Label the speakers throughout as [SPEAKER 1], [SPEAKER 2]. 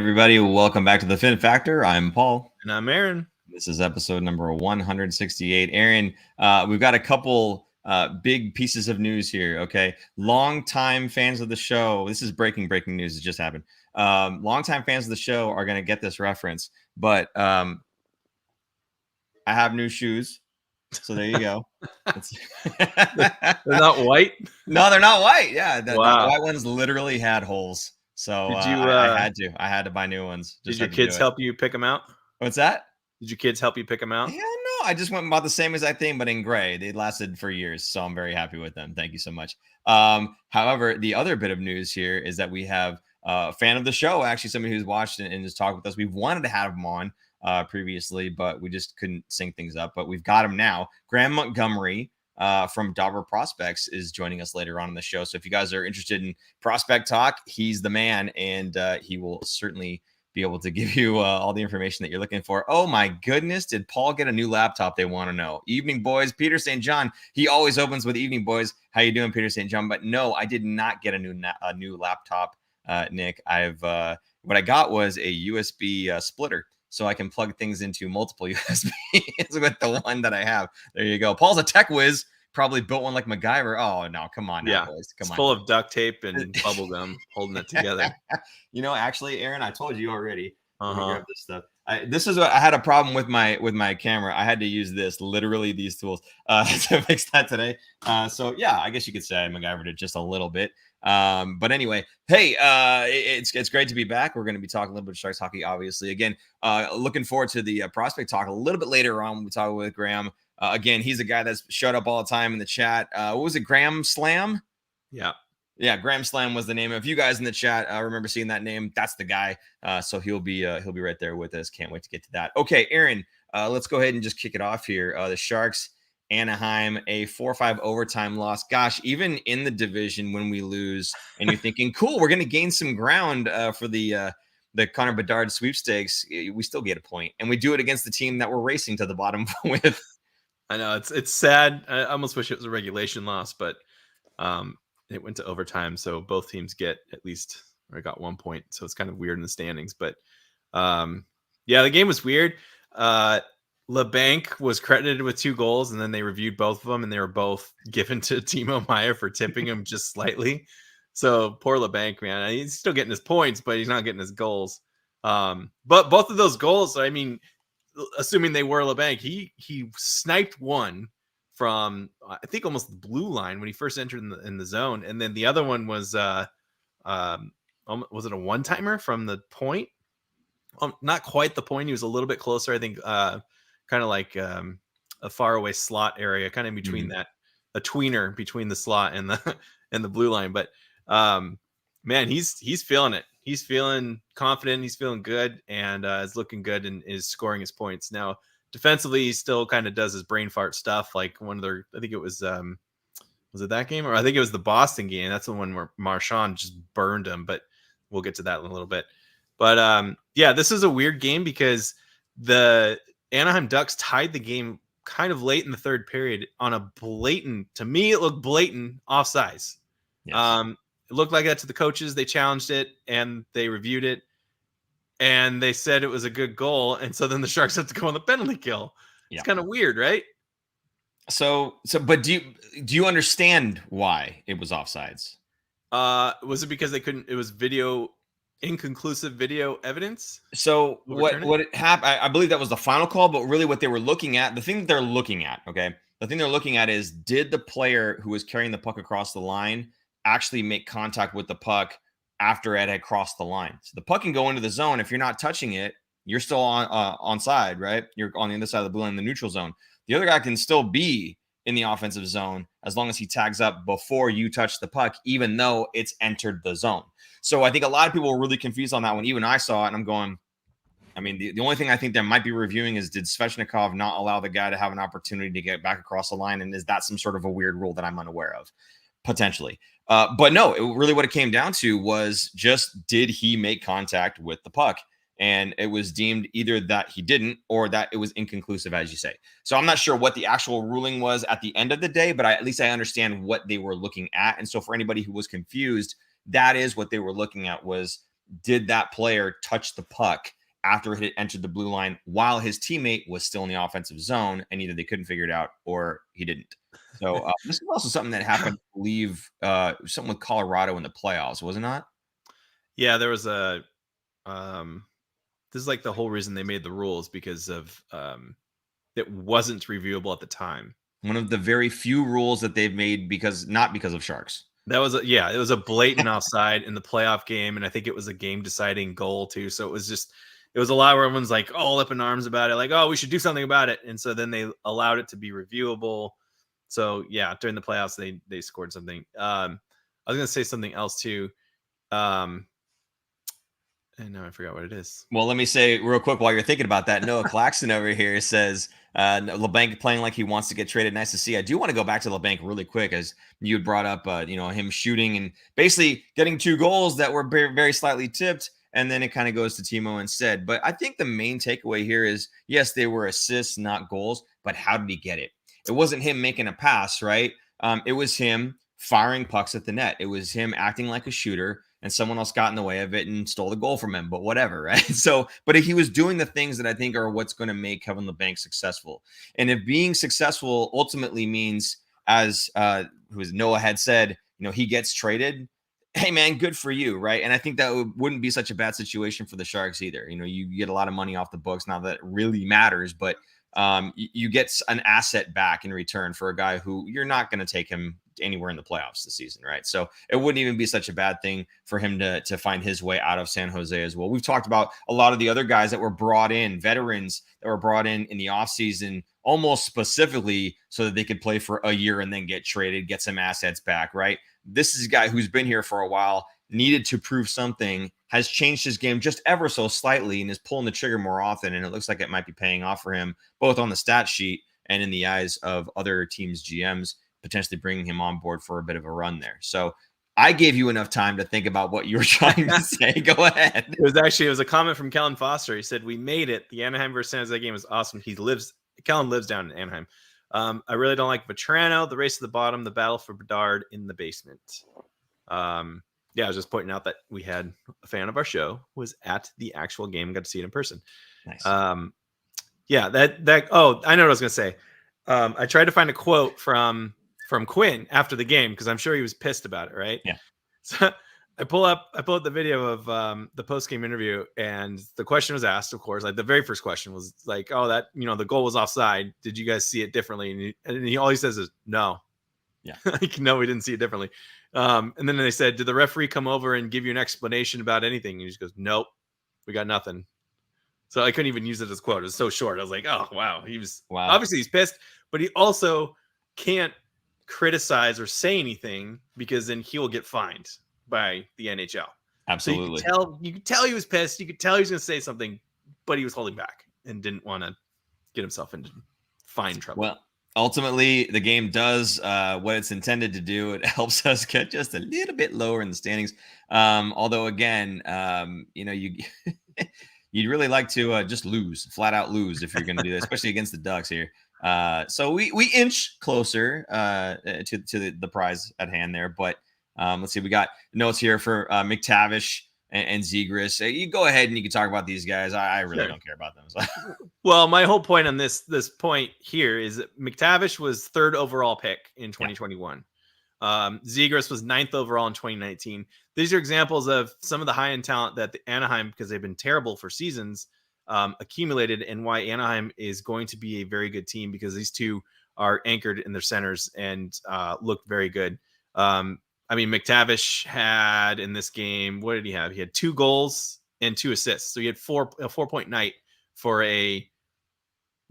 [SPEAKER 1] everybody. Welcome back to the Fin Factor. I'm Paul.
[SPEAKER 2] And I'm Aaron.
[SPEAKER 1] This is episode number 168. Aaron, we've got a couple big pieces of news here, okay? Longtime fans of the show. This is breaking news. It just happened. Longtime fans of the show are going to get this reference, but I have new shoes. So there you go.
[SPEAKER 2] They're not white?
[SPEAKER 1] No, they're not white. Yeah, the
[SPEAKER 2] Wow.
[SPEAKER 1] white ones literally had holes. So
[SPEAKER 2] Did you,
[SPEAKER 1] I had to buy new ones.
[SPEAKER 2] Did your kids help you pick them out?
[SPEAKER 1] What's that?
[SPEAKER 2] Did your kids help you pick them out?
[SPEAKER 1] Yeah, no, I just went and bought the same exact thing, but in gray. They lasted for years, so I'm very happy with them. Thank you so much. However, the other bit of news here is that we have a fan of the show, actually somebody who's watched and has talked with us. We've wanted to have him on previously, but we just couldn't sync things up. But we've got him now. Graham Montgomery from Dauber Prospects is joining us later on in the show. So if you guys are interested in prospect talk, he's the man, and he will certainly be able to give you all the information that you're looking for. Oh my goodness, did Paul get a new laptop? They want to know. Evening boys, Peter St. John. He always opens with evening boys. How you doing, Peter St. John? But no, I did not get a new laptop, Nick. What I got was a USB splitter, so I can plug things into multiple USBs with the one that I have. There you go. Paul's a tech whiz. Probably built one like MacGyver. Oh, no. Come on now, boys. Come on.
[SPEAKER 2] It's full of duct tape and bubble gum holding it together.
[SPEAKER 1] You know, actually, Aaron, I told you already. Grab this stuff. This is what I had a problem with my camera. I had to use literally these tools to fix that today. So, yeah, I guess you could say I MacGyvered it just a little bit. But anyway, hey, it's great to be back. We're going to be talking a little bit of Sharks hockey, obviously. Again, looking forward to the prospect talk a little bit later on when we talk with Graham. Again, he's a guy that's showed up all the time in the chat. What was it, Grahamslam?
[SPEAKER 2] Yeah,
[SPEAKER 1] Grahamslam was the name. If you guys in the chat remember seeing that name, that's the guy. So he'll be right there with us. Can't wait to get to that. Okay, Aaron, let's go ahead and just kick it off here. The Sharks, Anaheim, a 4-5 overtime loss. Gosh, even in the division when we lose, and you're thinking, cool, we're going to gain some ground for the Connor Bedard sweepstakes. We still get a point, and we do it against the team that we're racing to the bottom with.
[SPEAKER 2] I know it's sad. I almost wish it was a regulation loss, but it went to overtime, so both teams got 1 point. So it's kind of weird in the standings. But yeah, the game was weird. LeBanc was credited with 2 goals, and then they reviewed both of them, and they were both given to Timo Meier for tipping him just slightly. So poor LeBanc, man. He's still getting his points, but he's not getting his goals. But both of those goals, I mean, assuming they were LeBanc, he sniped one from I think almost the blue line when he first entered in the zone, and then the other one was it a one-timer from the point? Not quite the point. He was a little bit closer, I think, kind of like a faraway slot area, kind of in between that, a tweener between the slot and the blue line. But man, he's feeling it. He's feeling confident. He's feeling good, and is looking good and is scoring his points. Now, defensively, he still kind of does his brain fart stuff. Like I think it was it that game? Or I think it was the Boston game. That's the one where Marchand just burned him, but we'll get to that in a little bit. But yeah, this is a weird game because the Anaheim Ducks tied the game kind of late in the third period on a blatant, to me, it looked blatant offsides. Yes. It looked like that to the coaches. They challenged it and they reviewed it and they said it was a good goal. And so then the Sharks have to go on the penalty kill. It's kind of weird, right?
[SPEAKER 1] But do you understand why it was offsides?
[SPEAKER 2] Was it because they couldn't, it was inconclusive video evidence?
[SPEAKER 1] So what it happened, I believe that was the final call, but really what they were looking at, the thing that they're looking at, okay? The thing they're looking at is, did the player who was carrying the puck across the line actually make contact with the puck after it had crossed the line? So the puck can go into the zone. If you're not touching it, you're still on side, right? You're on the other side of the blue line, the neutral zone. The other guy can still be in the offensive zone as long as he tags up before you touch the puck, even though it's entered the zone. So I think a lot of people were really confused on that one. Even I saw it, and I'm going, I mean, the only thing I think they might be reviewing is, did Svechnikov not allow the guy to have an opportunity to get back across the line? And is that some sort of a weird rule that I'm unaware of? Potentially. But no, really what it came down to was just, did he make contact with the puck? And it was deemed either that he didn't or that it was inconclusive, as you say. So I'm not sure what the actual ruling was at the end of the day, but at least I understand what they were looking at. And so for anybody who was confused, that is what they were looking at, was did that player touch the puck after it had entered the blue line while his teammate was still in the offensive zone, and either they couldn't figure it out or he didn't. So this is also something that happened, I believe, something with Colorado in the playoffs, was it not?
[SPEAKER 2] Yeah, there was a this is like the whole reason they made the rules, because of it wasn't reviewable at the time.
[SPEAKER 1] One of the very few rules that they've made not because of sharks.
[SPEAKER 2] That was it was a blatant offside in the playoff game, and I think it was a game deciding goal too. So it was a lot where everyone's like all up in arms about it, like, oh, we should do something about it. And so then they allowed it to be reviewable. So yeah, during the playoffs they scored something. I was gonna say something else too. And now I forgot what it is.
[SPEAKER 1] Well, let me say real quick while you're thinking about that, Noah Claxton over here says LeBanc playing like he wants to get traded. Nice to see. I do want to go back to LeBanc really quick, as you had brought up, him shooting and basically getting 2 goals that were very, very slightly tipped. And then it kind of goes to Timo instead. But I think the main takeaway here is, yes, they were assists, not goals. But how did he get it? It wasn't him making a pass, right? It was him firing pucks at the net. It was him acting like a shooter, and someone else got in the way of it and stole the goal from him, but whatever, right? So, but he was doing the things that I think are what's going to make Kevin LeBanc successful. And if being successful ultimately means, as Noah had said, he gets traded, hey man, good for you, right? And I think that wouldn't be such a bad situation for the Sharks either. You get a lot of money off the books, not that it really matters, but you get an asset back in return for a guy who you're not going to take him anywhere in the playoffs this season, right? So it wouldn't even be such a bad thing for him to find his way out of San Jose as well. We've talked about a lot of the other guys that were brought in, veterans that were brought in the offseason, almost specifically so that they could play for a year and then get traded, get some assets back, right? This is a guy who's been here for a while, needed to prove something, has changed his game just ever so slightly, and is pulling the trigger more often. And it looks like it might be paying off for him, both on the stat sheet and in the eyes of other teams' GMs, potentially bringing him on board for a bit of a run there. So I gave you enough time to think about what you were trying to say. Go ahead.
[SPEAKER 2] It was a comment from Kellen Foster. He said, "We made it. The Anaheim versus San Jose game was awesome. Kellen lives down in Anaheim. I really don't like Vetrano, the race to the bottom, the battle for Bedard in the basement." Yeah, I was just pointing out that we had a fan of our show was at the actual game, got to see it in person.
[SPEAKER 1] Nice.
[SPEAKER 2] Yeah, oh, I know what I was gonna say. I tried to find a quote from Quinn after the game, because I'm sure he was pissed about it, right?
[SPEAKER 1] Yeah.
[SPEAKER 2] So I pull up the video of the post-game interview, and the question was asked, of course, like the very first question was like, oh, that, the goal was offside. Did you guys see it differently? And all he says is no.
[SPEAKER 1] Yeah.
[SPEAKER 2] Like, no, we didn't see it differently. And then they said, did the referee come over and give you an explanation about anything? And he just goes, nope, we got nothing. So I couldn't even use it as a quote. It was so short. I was like, oh, wow. Obviously he's pissed, but he also can't criticize or say anything, because then he will get fined by the NHL.
[SPEAKER 1] Absolutely.
[SPEAKER 2] So you could tell he was pissed. You could tell he was going to say something, but he was holding back and didn't want to get himself into fine trouble.
[SPEAKER 1] Well, ultimately, the game does what it's intended to do. It helps us get just a little bit lower in the standings. Although, again, you'd really like to just flat out lose if you're going to do that, especially against the Ducks here. So we inch closer to the prize at hand there. But let's see, we got notes here for McTavish and Zegras. You go ahead and you can talk about these guys. I really don't care about them. So.
[SPEAKER 2] Well, my whole point on this point here is that McTavish was 3rd overall pick in 2021. Zegras was 9th overall in 2019. These are examples of some of the high-end talent that the Anaheim, because they've been terrible for seasons, accumulated, and why Anaheim is going to be a very good team, because these two are anchored in their centers and look very good. I mean, McTavish had in this game, what did he have? He had 2 goals and 2 assists. So he had a 4-point night for a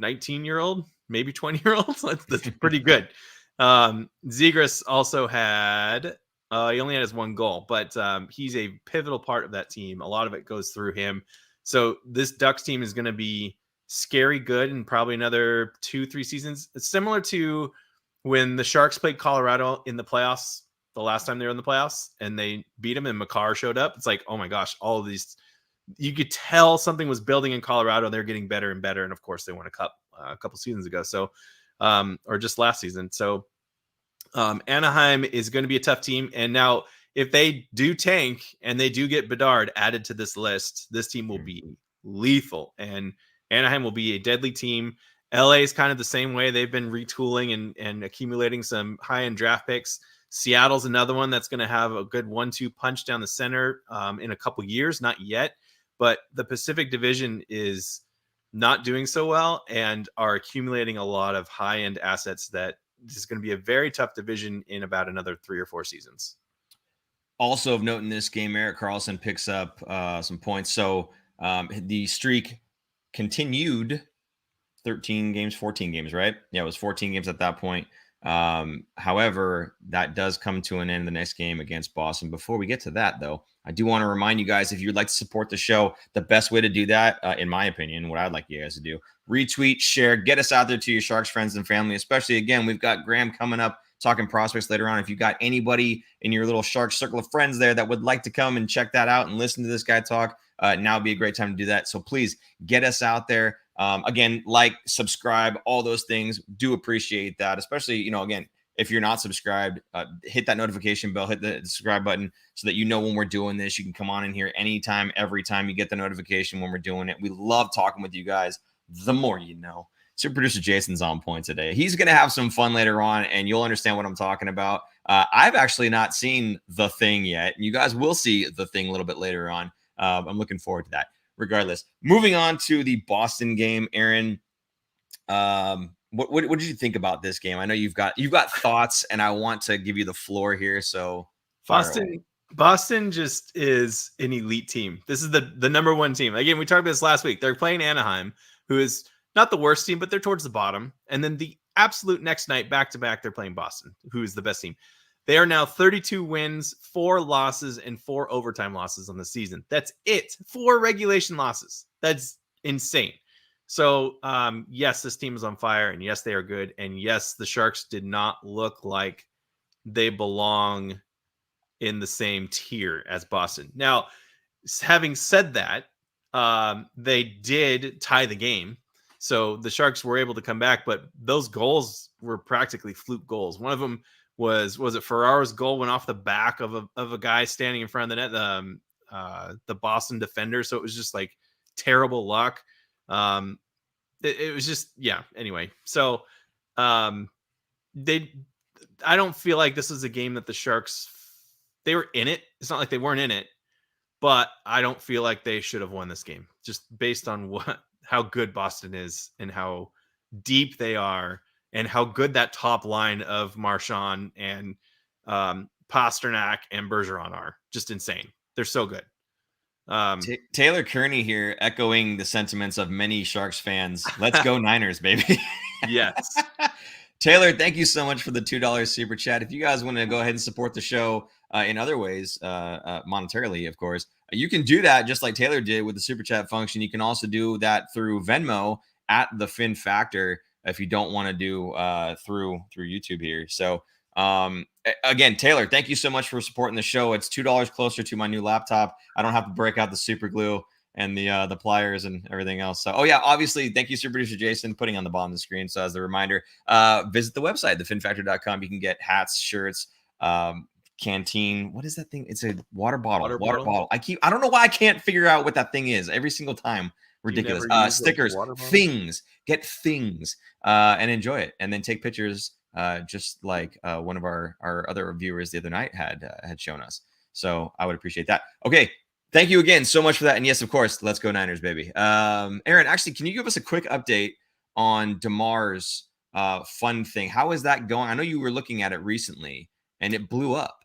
[SPEAKER 2] 19-year-old, maybe 20-year-old. That's pretty good. Zegras also had, he only had his 1 goal, but he's a pivotal part of that team. A lot of it goes through him. So this Ducks team is going to be scary good in probably another 2-3 seasons. It's similar to when the Sharks played Colorado in the playoffs, the last time they were in the playoffs, and they beat them and Makar showed up. It's like, oh my gosh, all of these, you could tell something was building in Colorado. They're getting better and better. And of course they won a cup a couple seasons ago. So, or just last season. So Anaheim is going to be a tough team. And now if they do tank and they do get Bedard added to this list, this team will be lethal, and Anaheim will be a deadly team. LA is kind of the same way. They've been retooling and accumulating some high-end draft picks. Seattle's another one that's going to have a good 1-2 punch down the center in a couple years. Not yet, but the Pacific Division is not doing so well and are accumulating a lot of high-end assets that is going to be a very tough division in about another 3 or 4 seasons.
[SPEAKER 1] Also of note in this game, Erik Karlsson picks up some points. So the streak continued 13 games, 14 games, right? Yeah, it was 14 games at that point. However, that does come to an end in the next game against Boston. Before we get to that, though, I do want to remind you guys, if you'd like to support the show, the best way to do that, in my opinion, what I'd like you guys to do, retweet, share, get us out there to your Sharks friends and family, especially, again, we've got Graham coming up talking prospects later on. If you got anybody in your little Sharks circle of friends there that would like to come and check that out and listen to this guy talk, now would be a great time to do that. So please get us out there. Again, like, subscribe, all those things. Do appreciate that, especially, again, if you're not subscribed, hit that notification bell, hit the subscribe button so that you know when we're doing this. You can come on in here anytime, every time you get the notification when we're doing it. We love talking with you guys. The more you know. Super producer Jason's on point today. He's going to have some fun later on, and you'll understand what I'm talking about. I've actually not seen The Thing yet. You guys will see The Thing a little bit later on. I'm looking forward to that. Regardless, moving on to the Boston game, Aaron. What did you think about this game? I know you've got thoughts, and I want to give you the floor here. So
[SPEAKER 2] Boston just is an elite team. This is the number one team. Again, we talked about this last week. They're playing Anaheim, who is not the worst team, but they're towards the bottom. And then the absolute next night, back to back, they're playing Boston, who is the best team. They are now 32 wins, 4 losses, and 4 overtime losses on the season. That's it. 4 regulation losses. That's insane. So, yes, this team is on fire, and yes, they are good. And yes, the Sharks did not look like they belong in the same tier as Boston. Now, having said that, they did tie the game. So the Sharks were able to come back, but those goals were practically fluke goals. One of them was it Ferrara's goal went off the back of a guy standing in front of the net, the Boston defender. So it was just like terrible luck. It was just, yeah. Anyway, so I don't feel like this is a game that the Sharks, they were in it. It's not like they weren't in it, but I don't feel like they should have won this game just based on how good Boston is and how deep they are and how good that top line of Marchand and Pasternak and Bergeron are. Just insane. They're so good.
[SPEAKER 1] Taylor Kearney here, echoing the sentiments of many Sharks fans. Let's go Niners, baby.
[SPEAKER 2] Yes.
[SPEAKER 1] Taylor, thank you so much for the $2 super chat. If you guys want to go ahead and support the show in other ways, monetarily, of course, you can do that just like Taylor did with the super chat function. You can also do that through Venmo at the Fin Factor if you don't want to do through YouTube here. So again, Taylor, thank you so much for supporting the show. It's $2 closer to my new laptop. I don't have to break out the super glue and the pliers and everything else. So, obviously, thank you, super producer Jason, putting on the bottom of the screen. So as a reminder, visit the website, thefinfactor.com. You can get hats, shirts, canteen. What is that thing? It's a water bottle. Water bottle. I don't know why I can't figure out what that thing is every single time. Ridiculous. Stickers, things, get things, and enjoy it. And then take pictures, just like one of our other viewers the other night had shown us. So I would appreciate that. Okay. Thank you again so much for that. And yes, of course, let's go Niners, baby. Aaron, actually, can you give us a quick update on DeMar's fun thing? How is that going? I know you were looking at it recently and it blew up.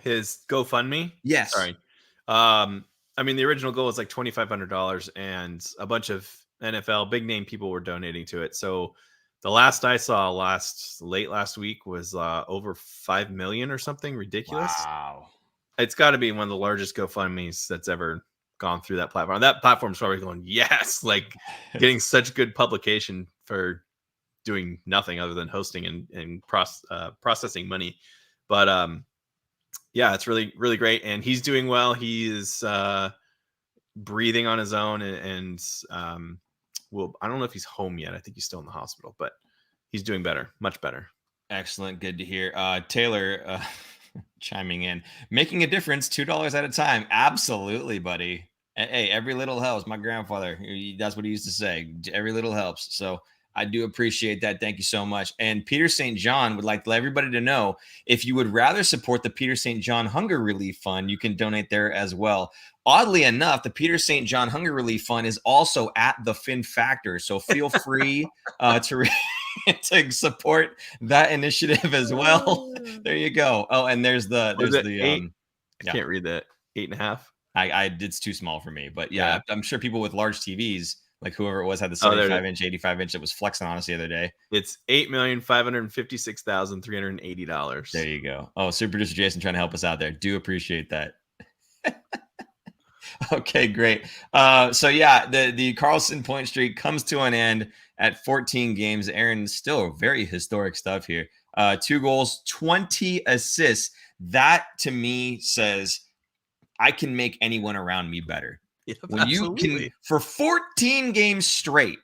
[SPEAKER 2] His GoFundMe?
[SPEAKER 1] Yes.
[SPEAKER 2] Sorry. I mean, the original goal was like $2,500 and a bunch of NFL big name people were donating to it. So the last I saw late last week was over 5 million or something ridiculous.
[SPEAKER 1] Wow.
[SPEAKER 2] It's got to be one of the largest GoFundMes that's ever gone through that platform. That platform's probably going, yes, like getting such good publication for doing nothing other than hosting and processing money. But yeah, it's really, really great. And he's doing well. He is breathing on his own. And well, I don't know if he's home yet. I think he's still in the hospital, but he's doing better, much better.
[SPEAKER 1] Excellent. Good to hear. Taylor, Chiming in, making a difference, $2 at a time. Absolutely, buddy. Hey, every little helps. My grandfather, that's what he used to say. Every little helps. So I do appreciate that. Thank you so much. And Peter St. John would like to let everybody to know, if you would rather support the Peter St. John Hunger Relief Fund, you can donate there as well. Oddly enough, the Peter St. John Hunger Relief Fund is also at the Fin Factor. So feel free to to support that initiative as well. There you go. Oh, and there's the
[SPEAKER 2] eight? I
[SPEAKER 1] yeah.
[SPEAKER 2] can't read that. 8.5.
[SPEAKER 1] It's too small for me, but yeah, I'm sure people with large TVs, like whoever it was, had the 75-inch, 85-inch that was flexing on us the other day.
[SPEAKER 2] It's $8,556,380.
[SPEAKER 1] There you go. Oh, super producer Jason trying to help us out there. Do appreciate that. Okay, great. So yeah, the Karlsson point streak comes to an end at 14 games. Aaron, still very historic stuff here. 2 goals, 20 assists. That to me says I can make anyone around me better.
[SPEAKER 2] Yep,
[SPEAKER 1] when
[SPEAKER 2] absolutely.
[SPEAKER 1] you can, for 14 games straight,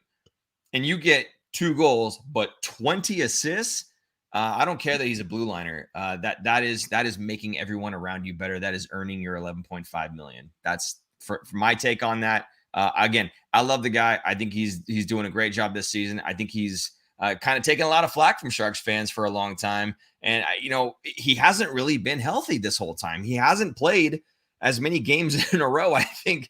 [SPEAKER 1] and you get 2 goals but 20 assists, I don't care that he's a blue liner. That is making everyone around you better. That is earning your 11.5 million. That's for my take on that. Again, I love the guy. I think he's doing a great job this season. I think he's kind of taken a lot of flack from Sharks fans for a long time, and he hasn't really been healthy this whole time. He hasn't played as many games in a row, I think,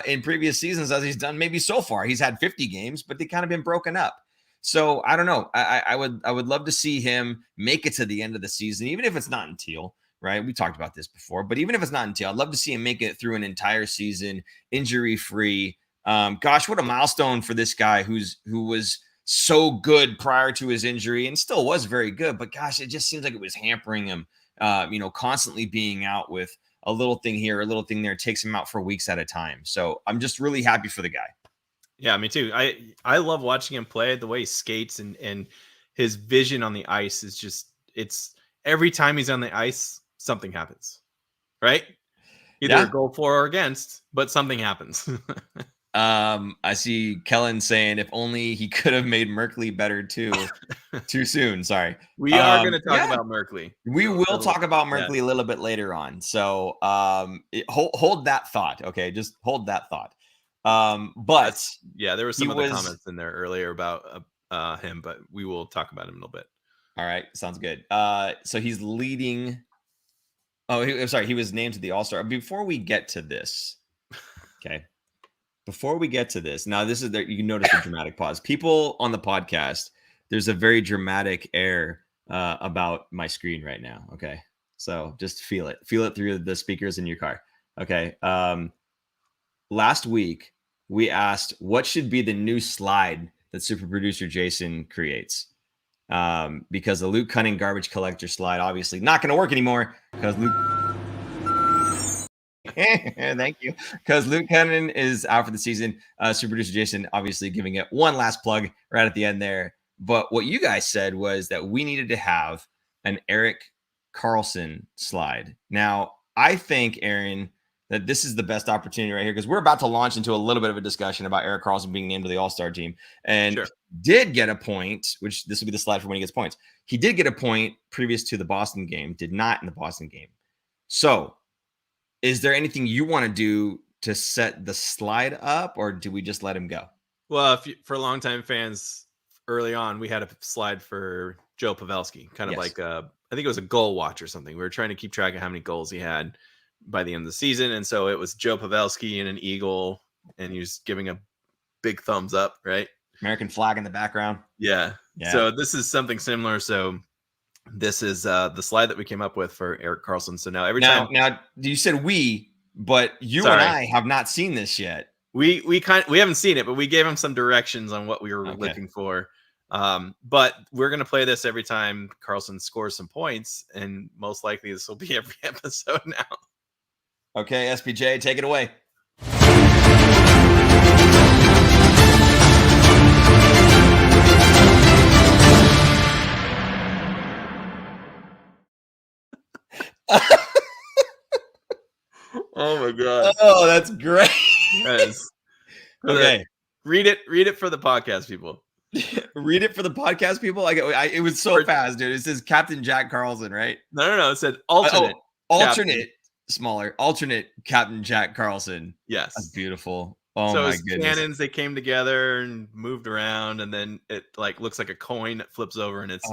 [SPEAKER 1] in previous seasons as he's done maybe so far. He's had 50 games, but they kind of been broken up. So I don't know. I would love to see him make it to the end of the season, even if it's not in teal, right? We talked about this before, but even if it's not in teal, I'd love to see him make it through an entire season injury-free. Gosh, what a milestone for this guy who was so good prior to his injury and still was very good. But gosh, it just seems like it was hampering him, constantly being out with a little thing here, a little thing there, takes him out for weeks at a time. So I'm just really happy for the guy.
[SPEAKER 2] Yeah, me too. I love watching him play. The way he skates and his vision on the ice is just, it's every time he's on the ice, something happens, right? Either a goal for or against, but something happens.
[SPEAKER 1] I see Kellen saying, if only he could have made Merkley better too. Too soon. Sorry.
[SPEAKER 2] We are going to talk about Merkley.
[SPEAKER 1] We will talk about Merkley a little bit later on. So hold that thought. Okay. Just hold that thought. But
[SPEAKER 2] there were some other comments in there earlier about him, but we will talk about him in a little bit.
[SPEAKER 1] All right. Sounds good. So he's leading. Oh, he was named to the All-Star. Before we get to this. Okay. Before we get to this, now this is you can notice the dramatic pause. People on the podcast, there's a very dramatic air about my screen right now. Okay. So just feel it through the speakers in your car. Okay. Last week, we asked what should be the new slide that super producer Jason creates. Because the Luke Cunning garbage collector slide, obviously not going to work anymore because Luke. Thank you. Because Luke Cunning is out for the season. Super producer Jason obviously giving it one last plug right at the end there. But what you guys said was that we needed to have an Erik Karlsson slide. Now, I think, Aaron, that this is the best opportunity right here because we're about to launch into a little bit of a discussion about Erik Karlsson being named to the All-Star team and did get a point, which this will be the slide for when he gets points. He did get a point previous to the Boston game, did not in the Boston game. So is there anything you want to do to set the slide up, or do we just let him go?
[SPEAKER 2] Well, for longtime fans, early on, we had a slide for Joe Pavelski, kind of like I think it was a goal watch or something. We were trying to keep track of how many goals he had by the end of the season. And so it was Joe Pavelski and an eagle, and he was giving a big thumbs up, right?
[SPEAKER 1] American flag in the background.
[SPEAKER 2] Yeah. So this is something similar. So this is the slide that we came up with for Erik Karlsson. So now now
[SPEAKER 1] you said we, but you and I have not seen this yet.
[SPEAKER 2] We haven't seen it, but we gave him some directions on what we were looking for. But we're going to play this every time Karlsson scores some points, and most likely this will be every episode now.
[SPEAKER 1] Okay, SPJ, take it away.
[SPEAKER 2] Oh my god!
[SPEAKER 1] Oh, that's great.
[SPEAKER 2] Yes.
[SPEAKER 1] Okay,
[SPEAKER 2] read it for the podcast, people.
[SPEAKER 1] Read it for the podcast people. It was so fast, dude. It says Captain Jack Carlson, right?
[SPEAKER 2] No. It said alternate.
[SPEAKER 1] Alternate, smaller. Alternate Captain Jack Carlson.
[SPEAKER 2] Yes.
[SPEAKER 1] That's beautiful. Oh
[SPEAKER 2] so
[SPEAKER 1] my goodness.
[SPEAKER 2] Cannons, they came together and moved around, and then it like looks like a coin that flips over, and it's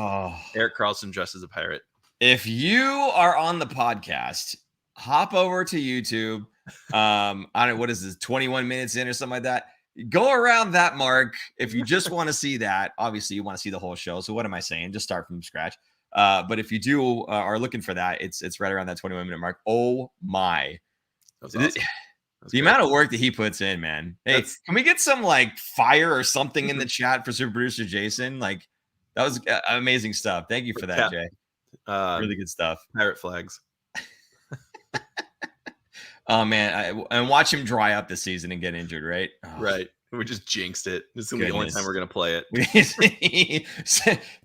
[SPEAKER 2] Erik Karlsson dressed as a pirate.
[SPEAKER 1] If you are on the podcast, hop over to YouTube. I don't know, what is this, 21 minutes in or something like that? Go around that mark. If you just want to see that, obviously you want to see the whole show. So what am I saying? Just start from scratch. But if you do are looking for that, it's right around that 21-minute mark. Oh my.
[SPEAKER 2] That's awesome.
[SPEAKER 1] The amount of work that he puts in, man. Hey, can we get some like fire or something in the chat for super producer Jason? Like, that was amazing stuff. Thank you for that, Jay. Really good stuff.
[SPEAKER 2] Pirate flags.
[SPEAKER 1] Oh man, and watch him dry up this season and get injured, right? Oh.
[SPEAKER 2] Right. We just jinxed it. This is gonna be the only time we're gonna play it.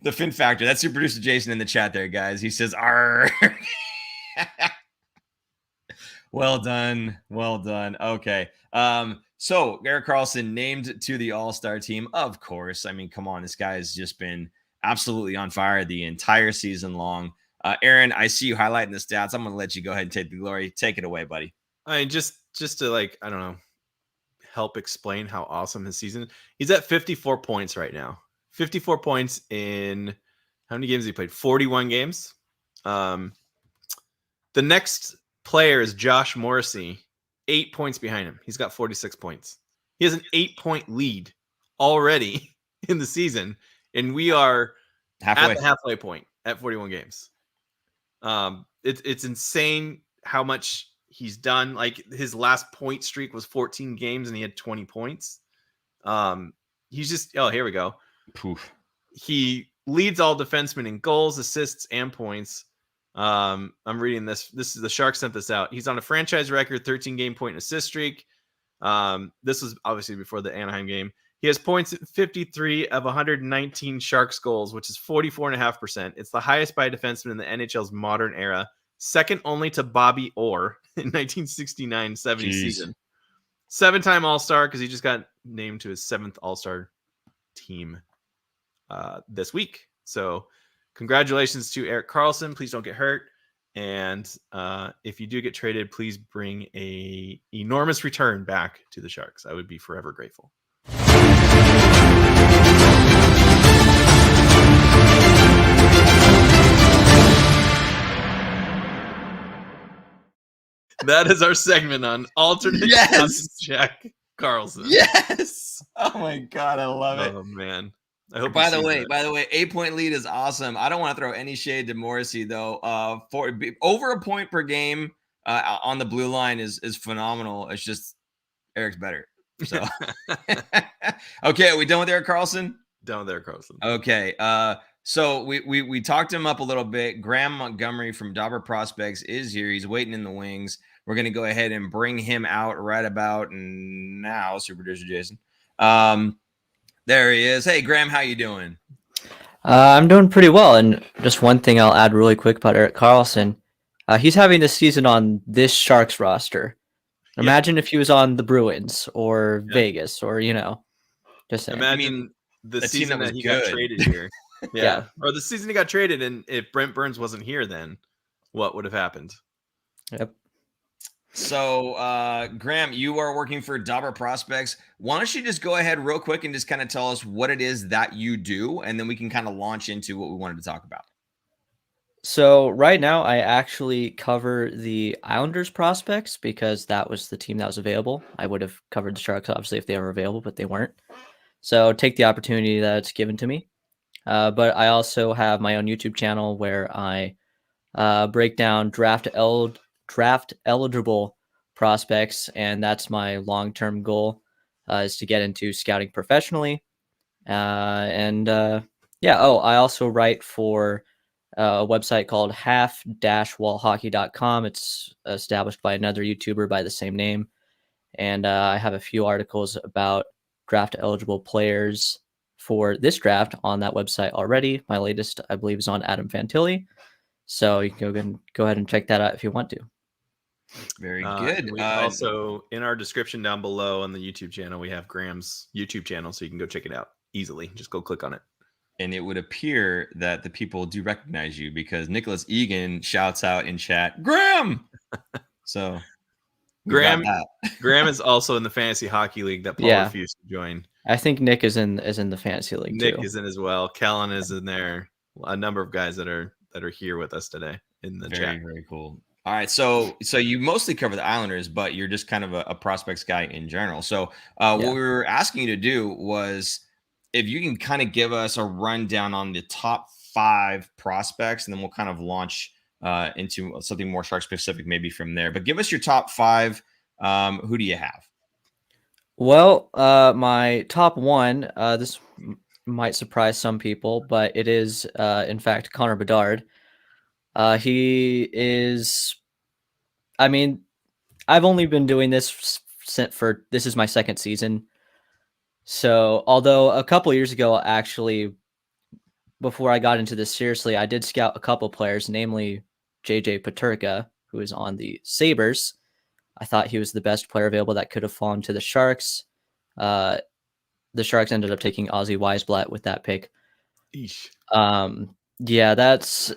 [SPEAKER 1] The Fin Factor. That's super producer Jason in the chat there, guys. He says, "Arr." Well done. Okay. So Erik Karlsson named to the All-Star team. Of course. I mean, come on. This guy has just been absolutely on fire the entire season long. Aaron, I see you highlighting the stats. I'm going to let you go ahead and take the glory. Take it away, buddy.
[SPEAKER 2] I mean, just to like, I don't know, help explain how awesome his season. He's at 54 points right now. 54 points in how many games he played? 41 games. The next player is Josh Morrissey, 8 points behind him. He's got 46 points. He has an 8-point lead already in the season, and we are at the halfway point at 41 games. It's insane how much he's done. Like, his last point streak was 14 games, and he had 20 points. He's just here we go.
[SPEAKER 1] Poof.
[SPEAKER 2] He leads all defensemen in goals, assists, and points. I'm reading this. This is the Sharks sent this out. He's on a franchise record 13 game point and assist streak. This was obviously before the Anaheim game. He has points at 53 of 119 Sharks goals, which is 44.5%. It's the highest by a defenseman in the NHL's modern era, second only to Bobby Orr in 1969-70 season. 7-time All-Star, because he just got named to his 7th All-Star team this week. So congratulations to Erik Karlsson. Please don't get hurt. And if you do get traded, please bring a enormous return back to the Sharks. I would be forever grateful. That is our segment on alternate Jack Karlsson.
[SPEAKER 1] Yes. Oh my God, I love it.
[SPEAKER 2] Oh man. I hope
[SPEAKER 1] by the way, 8-point lead is awesome. I don't want to throw any shade to Morrissey though. For over a point per game on the blue line is phenomenal. It's just Eric's better. So okay, are we done with Erik Karlsson?
[SPEAKER 2] Done with Erik Karlsson.
[SPEAKER 1] Okay. So we talked him up a little bit. Graham Montgomery from Dauber Prospects is here. He's waiting in the wings. We're gonna go ahead and bring him out right about now, super producer Jason. There he is. Hey, Graham, how you doing?
[SPEAKER 3] I'm doing pretty well. And just one thing I'll add really quick about Erik Karlsson. He's having this season on this Sharks roster. Imagine if he was on the Bruins or Vegas or, just saying.
[SPEAKER 2] Imagine the season that he got traded here. Yeah. Or the season he got traded, and if Brent Burns wasn't here, then what would have happened?
[SPEAKER 3] Yep.
[SPEAKER 1] So, Graham, you are working for Dauber Prospects. Why don't you just go ahead real quick and just kind of tell us what it is that you do, and then we can kind of launch into what we wanted to talk about.
[SPEAKER 3] So right now I actually cover the Islanders prospects because that was the team that was available. I would have covered the Sharks, obviously, if they were available, but they weren't. So take the opportunity that's given to me. But I also have my own YouTube channel where I break down draft eligible prospects, and that's my long-term goal is to get into scouting professionally. I also write for a website called half-wallhockey.com. It's established by another YouTuber by the same name, and I have a few articles about draft eligible players for this draft on that website already. My latest, I believe, is on Adam Fantilli. So you can go ahead and check that out if you want to.
[SPEAKER 1] Very good.
[SPEAKER 2] We also, in our description down below on the YouTube channel, we have Graham's YouTube channel, so you can go check it out. easily. Just go click on it.
[SPEAKER 1] And it would appear that the people do recognize you because Nicholas Egan shouts out in chat, Graham. So we got that.
[SPEAKER 2] Graham is also in the fantasy hockey league that Paul refused to join.
[SPEAKER 3] I think Nick is in the fantasy league
[SPEAKER 2] Nick
[SPEAKER 3] too.
[SPEAKER 2] is in as well. Kellen is in there. A number of guys that are here with us today in the chat.
[SPEAKER 1] Very cool. All right, so you mostly cover the Islanders, but you're just kind of a prospects guy in general. So what we were asking you to do was if you can kind of give us a rundown on the top 5 prospects, and then we'll kind of launch into something more Shark specific maybe from there. But give us your top 5. Who do you have?
[SPEAKER 3] Well, my top 1, this might surprise some people, but it is in fact Connor Bedard. He is, I mean, I've only been doing this this is my 2nd season. So although a couple years ago, actually, before I got into this seriously, I did scout a couple players, namely JJ Peterka, who is on the Sabres. I thought he was the best player available that could have fallen to the Sharks. The Sharks ended up taking Ozzy Weisblatt with that pick.
[SPEAKER 2] Eesh.
[SPEAKER 3] Yeah, that's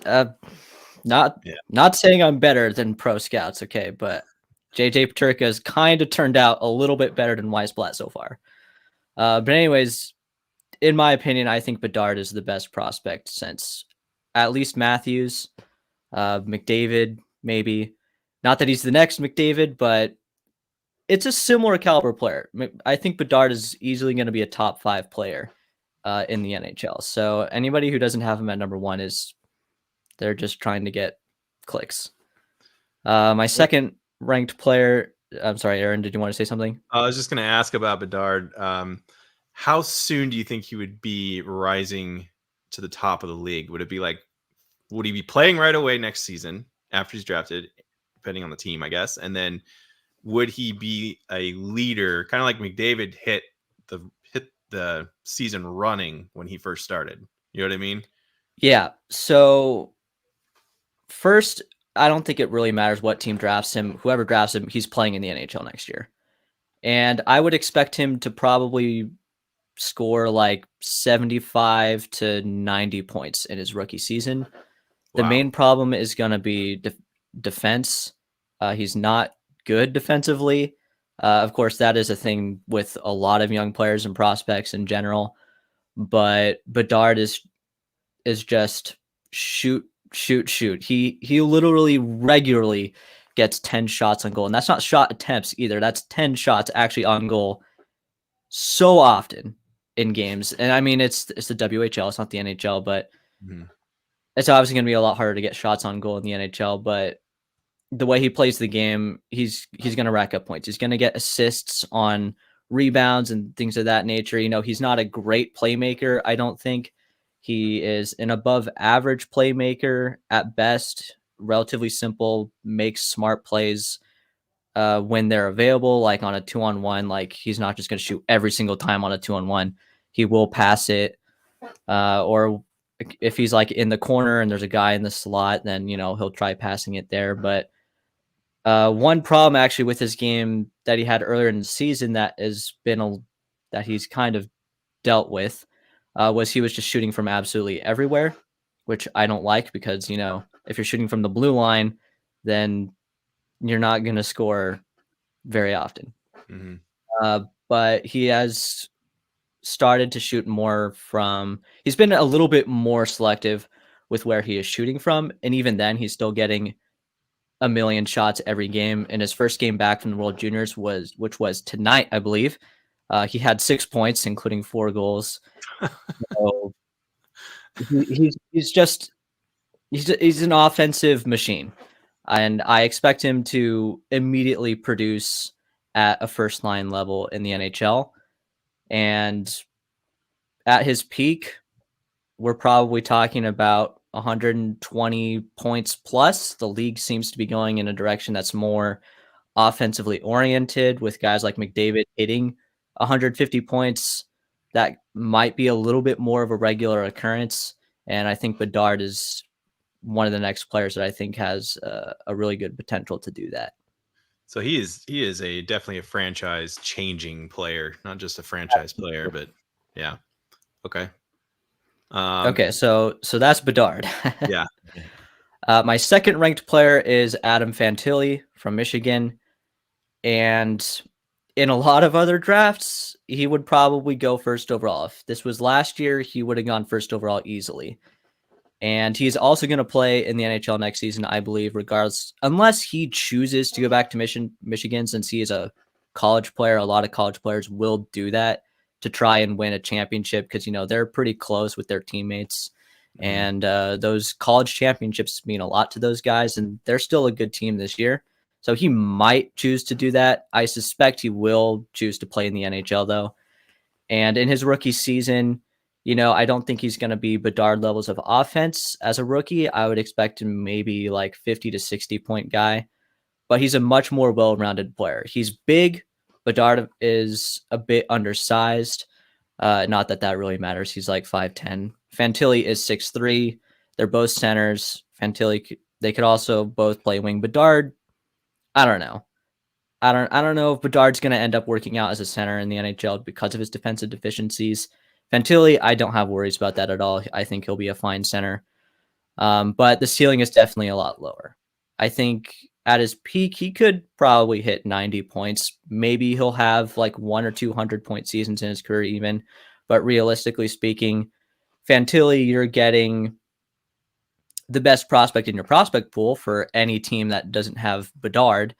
[SPEAKER 3] not saying I'm better than pro scouts, okay, but JJ Peterka has kind of turned out a little bit better than Weisblatt so far. But anyways, in my opinion, I think Bedard is the best prospect since at least Matthews, McDavid, maybe. Not that he's the next McDavid, but it's a similar caliber player. I think Bedard is easily going to be a top 5 player in the NHL. So anybody who doesn't have him at number 1 they're just trying to get clicks. My second ranked player, I'm sorry, Aaron, did you want to say something?
[SPEAKER 2] I was just going to ask about Bedard. How soon do you think he would be rising to the top of the league? Would he be playing right away next season after he's drafted, depending on the team, I guess? And then would he be a leader, kind of like McDavid hit the season running when he first started? You know what I mean?
[SPEAKER 3] Yeah. So first, I don't think it really matters what team drafts him. Whoever drafts him, he's playing in the NHL next year. And I would expect him to probably score like 75 to 90 points in his rookie season. The main problem is going to be defense. He's not good defensively. Of course, that is a thing with a lot of young players and prospects in general. But Bedard is just shoot. He literally regularly gets 10 shots on goal. And that's not shot attempts either. That's 10 shots actually on goal so often in games. And I mean, it's the WHL, it's not the NHL, but it's obviously going to be a lot harder to get shots on goal in the NHL. But the way he plays the game, he's going to rack up points. He's going to get assists on rebounds and things of that nature. You know, he's not a great playmaker, I don't think. He is an above average playmaker at best, relatively simple, makes smart plays when they're available, like on a 2-on-1. Like, he's not just going to shoot every single time on a 2-on-1. He will pass it. Or if he's like in the corner and there's a guy in the slot, then, you know, he'll try passing it there. But one problem actually with his game that he had earlier in the season that he's kind of dealt with was he was just shooting from absolutely everywhere, which I don't like because, you know, if you're shooting from the blue line, then you're not going to score very often. But he has started to shoot more he's been a little bit more selective with where he is shooting from. And even then, he's still getting a million shots every game. In his first game back from the World Juniors, which was tonight, I believe, he had 6 points, including 4 goals. So he's an offensive machine, and I expect him to immediately produce at a first line level in the NHL. And at his peak, we're probably talking about 120 points plus. The league seems to be going in a direction that's more offensively oriented, with guys like McDavid hitting 150 points. That might be a little bit more of a regular occurrence. And I think Bedard is one of the next players that I think has a really good potential to do that.
[SPEAKER 2] So he is definitely a franchise changing player, not just a franchise player, but yeah. Okay.
[SPEAKER 3] Okay, so that's Bedard.
[SPEAKER 2] Yeah.
[SPEAKER 3] My second ranked player is Adam Fantilli from Michigan. And in a lot of other drafts, he would probably go first overall. If this was last year, he would have gone first overall easily. And he's also going to play in the NHL next season, I believe, regardless, unless he chooses to go back to Michigan, since he is a college player. A lot of college players will do that to try and win a championship because, they're pretty close with their teammates. And those college championships mean a lot to those guys, and they're still a good team this year. So he might choose to do that. I suspect he will choose to play in the NHL, though. And in his rookie season, I don't think he's going to be Bedard levels of offense as a rookie. I would expect him maybe like 50 to 60 point guy, but he's a much more well-rounded player. He's big. Bedard is a bit undersized. Not that really matters. He's like 5'10". Fantilli is 6'3". They're both centers. Fantilli, they could also both play wing. Bedard, I don't know. I don't know if Bedard's going to end up working out as a center in the NHL because of his defensive deficiencies. Fantilli, I don't have worries about that at all. I think he'll be a fine center. But the ceiling is definitely a lot lower. I think at his peak, he could probably hit 90 points. Maybe he'll have like 100 or 200 point seasons in his career even. But realistically speaking, Fantilli, you're getting the best prospect in your prospect pool for any team that doesn't have Bedard.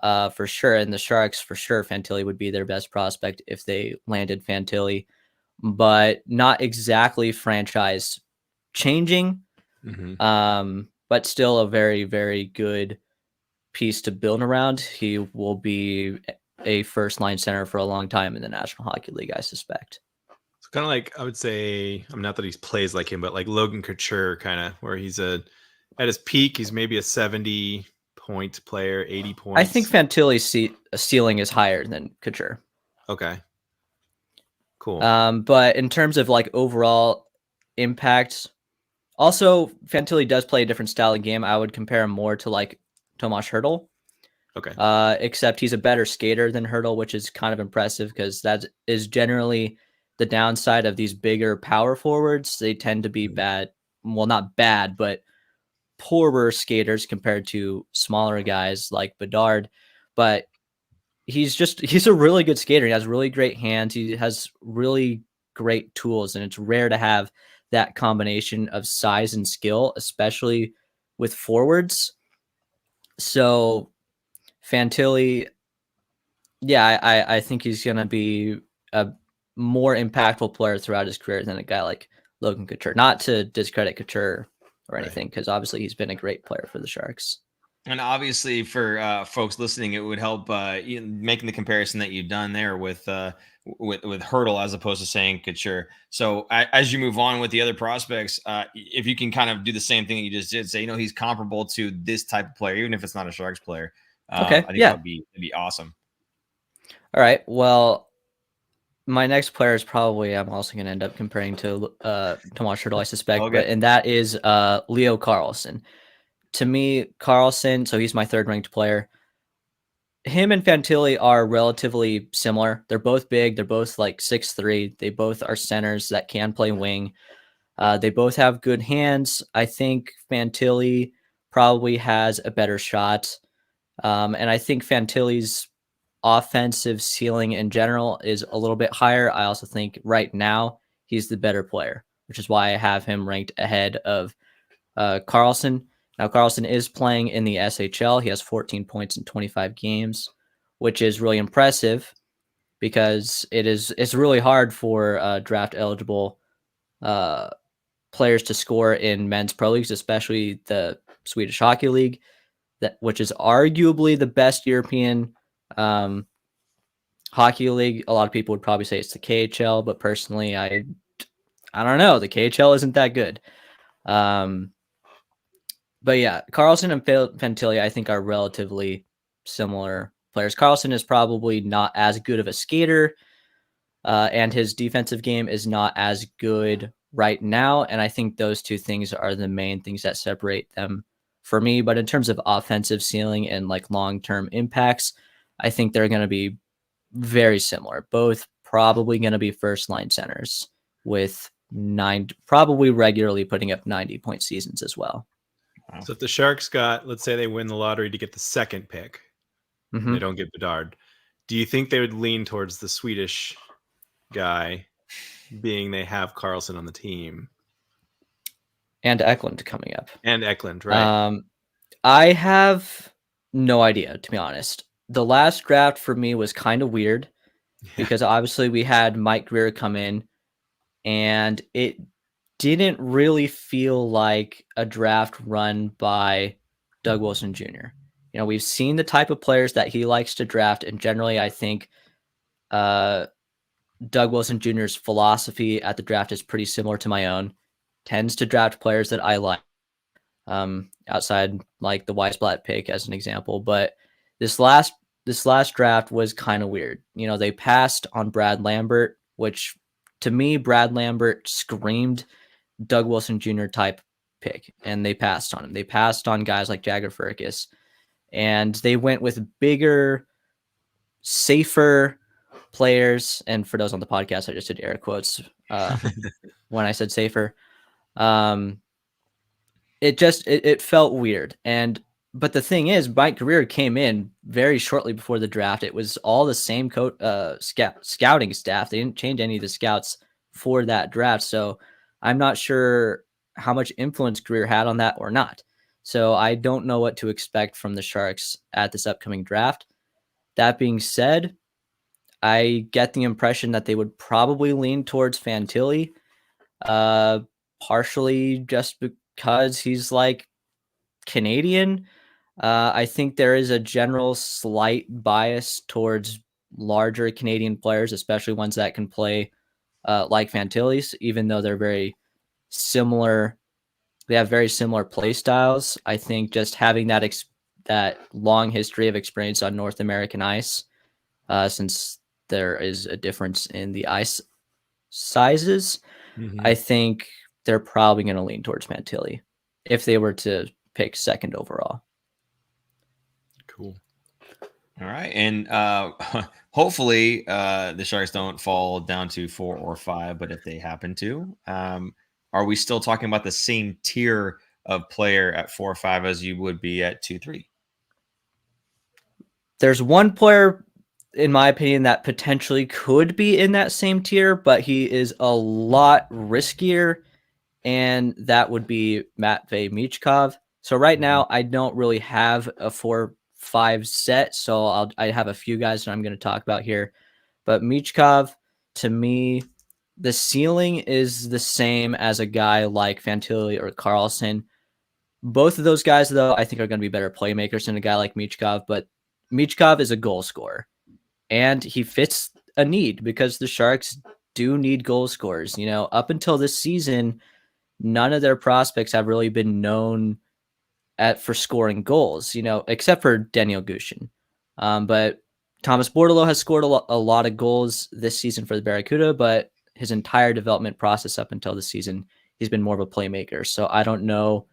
[SPEAKER 3] For sure. And the Sharks, for sure, Fantilli would be their best prospect if they landed Fantilli, but not exactly franchise changing. But still a very, very good piece to build around. He will be a first line center for a long time in the National Hockey League, I suspect.
[SPEAKER 2] It's kind of like, I would say, not that he plays like him, but like Logan Couture, kind of, where he's at his peak, he's maybe a 70 point player, 80 points.
[SPEAKER 3] I think Fantilli's ceiling is higher than Couture.
[SPEAKER 2] Okay. Cool.
[SPEAKER 3] But in terms of like overall impact, also Fantilli does play a different style of game. I would compare him more to like Tomas Hertl.
[SPEAKER 2] Okay.
[SPEAKER 3] Except he's a better skater than Hertl, which is kind of impressive because that is generally the downside of these bigger power forwards. They tend to be bad. Well, not bad, but poorer skaters compared to smaller guys like Bedard. But he's a really good skater. He has really great hands. He has really great tools, and it's rare to have that combination of size and skill, especially with forwards. So Fantilli, yeah, I think he's going to be a more impactful player throughout his career than a guy like Logan Couture. Not to discredit Couture or anything, because obviously he's been a great player for the Sharks.
[SPEAKER 1] And obviously for folks listening, it would help making the comparison that you've done there with Hertl as opposed to saying Couture. So as you move on with the other prospects, if you can kind of do the same thing that you just did, say, he's comparable to this type of player, even if it's not a Sharks player.
[SPEAKER 3] Okay.
[SPEAKER 1] I think that'd be awesome.
[SPEAKER 3] All right. Well, my next player is probably I'm also going to end up comparing to Tomas Hertl, I suspect, and that is Leo Karlsson. To me, Karlsson, so he's my third ranked player. Him and Fantilli are relatively similar. They're both big. They're both like 6'3". They both are centers that can play wing. They both have good hands. I think Fantilli probably has a better shot. And I think Fantilli's offensive ceiling in general is a little bit higher. I also think right now he's the better player, which is why I have him ranked ahead of Karlsson. Now, Karlsson is playing in the SHL. He has 14 points in 25 games, which is really impressive because it's really hard for draft eligible players to score in men's pro leagues, especially the Swedish Hockey League, which is arguably the best European hockey league. A lot of people would probably say it's the KHL, but personally, I don't know. The KHL isn't that good. But yeah, Karlsson and Fantilli, I think, are relatively similar players. Karlsson is probably not as good of a skater, and his defensive game is not as good right now. And I think those two things are the main things that separate them for me. But in terms of offensive ceiling and like long-term impacts, I think they're going to be very similar. Both probably going to be first-line centers with probably regularly putting up 90-point seasons as well.
[SPEAKER 1] Wow.
[SPEAKER 2] So if the Sharks let's say they win the lottery to get the second pick,
[SPEAKER 3] Mm-hmm.
[SPEAKER 2] they don't get Bedard, do you think they would lean towards the Swedish guy, being they have Karlsson on the team?
[SPEAKER 3] And Eklund coming up.
[SPEAKER 2] And Eklund, right?
[SPEAKER 3] I have no idea, to be honest. The last draft for me was kind of weird because obviously we had Mike Grier come in, and it didn't really feel like a draft run by Doug Wilson Jr. You know, we've seen the type of players that he likes to draft, and generally I think Doug Wilson Jr.'s philosophy at the draft is pretty similar to my own. Tends to draft players that I like, outside like the Weissblatt pick as an example. But this last draft was kind of weird. You know, they passed on Brad Lambert, which to me, Brad Lambert screamed Doug Wilson Jr. type pick, and they passed on him. They passed on guys like Jagger Firkus, and they went with bigger, safer players. And for those on the podcast, I just did air quotes when I said safer. It felt weird. But the thing is, Mike Grier came in very shortly before the draft. It was all the same scouting staff. They didn't change any of the scouts for that draft. So I'm not sure how much influence Grier had on that or not. So I don't know what to expect from the Sharks at this upcoming draft. That being said, I get the impression that they would probably lean towards Fantilli, partially just because he's like Canadian. I think there is a general slight bias towards larger Canadian players, especially ones that can play like Fantilli's, even though they're very similar. They have very similar play styles. I think just having that long history of experience on North American ice, since there is a difference in the ice sizes, I think they're probably going to lean towards Fantilli if they were to pick second overall.
[SPEAKER 2] Cool.
[SPEAKER 1] All right. And hopefully the Sharks don't fall down to 4 or 5, but if they happen to, are we still talking about the same tier of player at 4 or 5 as you would be at 2, 3?
[SPEAKER 3] There's one player, in my opinion, that potentially could be in that same tier, but he is a lot riskier, and that would be Matvei Michkov. So right now, I don't really have a 4-5 set, so I have a few guys that I'm going to talk about here. But Michkov, to me, the ceiling is the same as a guy like Fantilli or Karlsson. Both of those guys, though, I think are going to be better playmakers than a guy like Michkov, but Michkov is a goal scorer, and he fits a need because the Sharks do need goal scorers. You know, up until this season, none of their prospects have really been known for scoring goals, you know, except for Daniel Gushin. But Thomas Bordeleau has scored a lot of goals this season for the Barracuda, but his entire development process up until this season, he's been more of a playmaker. So I don't know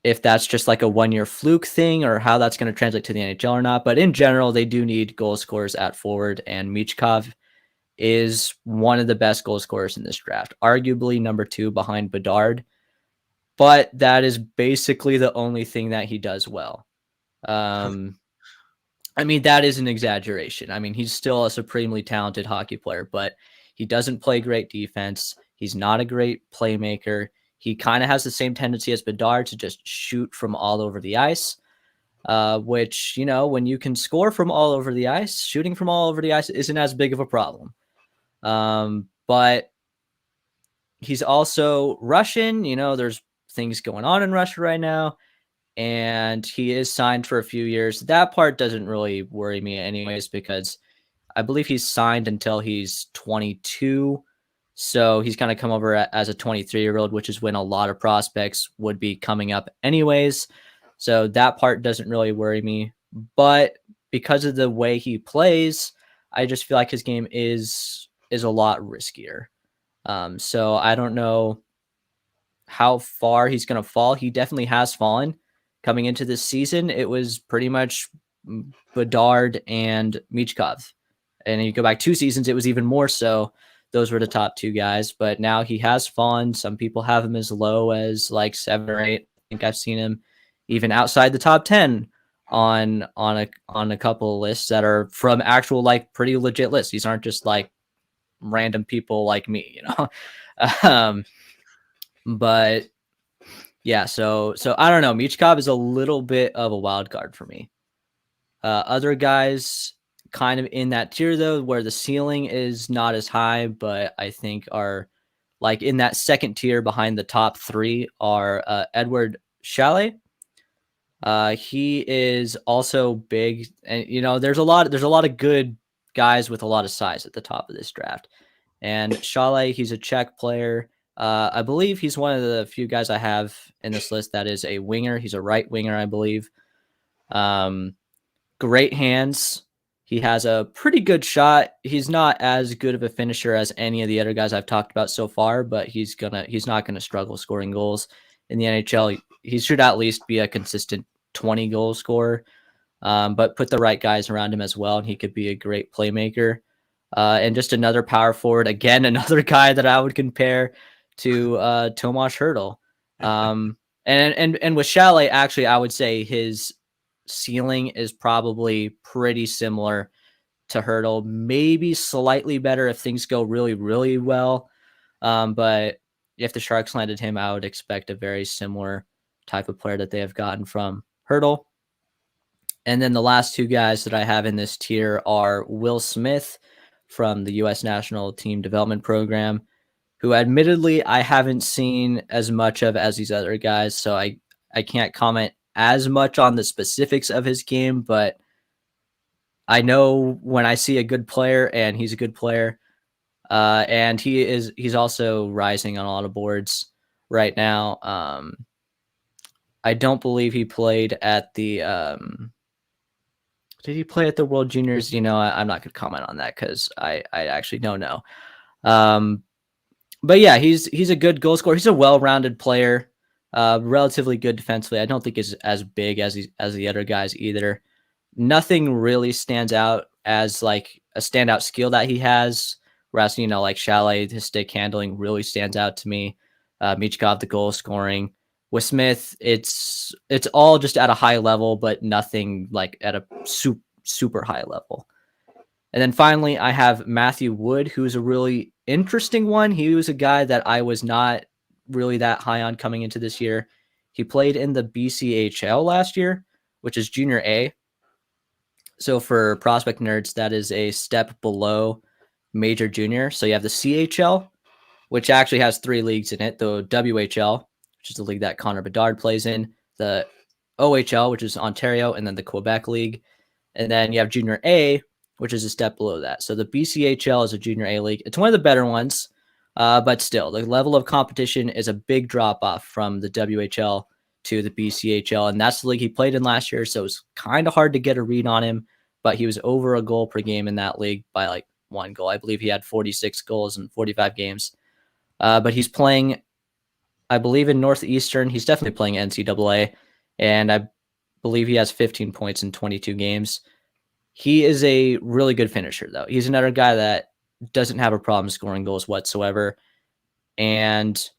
[SPEAKER 3] if that's just like a one-year fluke thing or how that's going to translate to the NHL or not. But in general, they do need goal scorers at forward, and Michkov is one of the best goal scorers in this draft, arguably number 2 behind Bedard. But that is basically the only thing that he does well. I mean, that is an exaggeration. I mean, he's still a supremely talented hockey player, but he doesn't play great defense. He's not a great playmaker. He kind of has the same tendency as Bedard to just shoot from all over the ice, which, you know, when you can score from all over the ice, shooting from all over the ice isn't as big of a problem. But he's also Russian. You know, there's things going on in Russia right now, and he is signed for a few years. That part doesn't really worry me anyways, because I believe he's signed until he's 22. So he's going to come over as a 23-year-old, which is when a lot of prospects would be coming up anyways. So that part doesn't really worry me. But because of the way he plays, I just feel like his game is a lot riskier. So I don't know how far he's going to fall. He definitely has fallen coming into this season. It was pretty much Bedard and Michkov. And you go back 2 seasons, it was even more so those were the top 2 guys. But now he has fallen. Some people have him as low as like 7 or 8. I think I've seen him even outside the top 10 on a couple of lists that are from actual like pretty legit lists. These aren't just like random people like me, but yeah, so I don't know. Michkov is a little bit of a wild card for me. Other guys kind of in that tier though, where the ceiling is not as high, but I think are like in that second tier behind the top 3 are Edward Sholl. He is also big, and there's a lot of good guys with a lot of size at the top of this draft. And Sholl, he's a Czech player. I believe he's one of the few guys I have in this list that is a winger. He's a right winger, I believe. Great hands. He has a pretty good shot. He's not as good of a finisher as any of the other guys I've talked about so far, but he's not gonna struggle scoring goals in the NHL. He should at least be a consistent 20 goal scorer. But put the right guys around him as well, and he could be a great playmaker. And just another power forward. Again, another guy that I would compare to Tomáš Hertl. And with Sholl, actually, I would say his ceiling is probably pretty similar to Hertl, maybe slightly better if things go really, really well. But if the Sharks landed him, I would expect a very similar type of player that they have gotten from Hertl. And then the last 2 guys that I have in this tier are Will Smith from the U.S. National Team Development Program, who admittedly I haven't seen as much of as these other guys, so I can't comment as much on the specifics of his game, but I know when I see a good player, and he's a good player, and he's also rising on a lot of boards right now. I don't believe he played at the did he play at the World Juniors? I'm not going to comment on that because I actually don't know. But yeah, he's a good goal scorer. He's a well-rounded player, relatively good defensively. I don't think is as big as the other guys either. Nothing really stands out as like a standout skill that he has. Whereas, like Sholl, his stick handling really stands out to me. Michkov, the goal scoring. With Smith, it's all just at a high level, but nothing like at a super high level. And then finally, I have Matthew Wood, who's a really interesting one. He was a guy that I was not really that high on coming into this year. He played in the BCHL last year, which is Junior A. So for prospect nerds, that is a step below Major Junior. So you have the CHL, which actually has 3 leagues in it, the WHL, which is the league that Connor Bedard plays in, the OHL, which is Ontario, and then the Quebec League. And then you have Junior A, which is a step below that. So the BCHL is a Junior A league. It's one of the better ones, but still, the level of competition is a big drop-off from the WHL to the BCHL, and that's the league he played in last year, so it's kind of hard to get a read on him, but he was over a goal per game in that league by like 1 goal. I believe he had 46 goals in 45 games. But he's playing, I believe, in Northeastern. He's definitely playing NCAA, and I believe he has 15 points in 22 games. He is a really good finisher, though. He's another guy that doesn't have a problem scoring goals whatsoever. And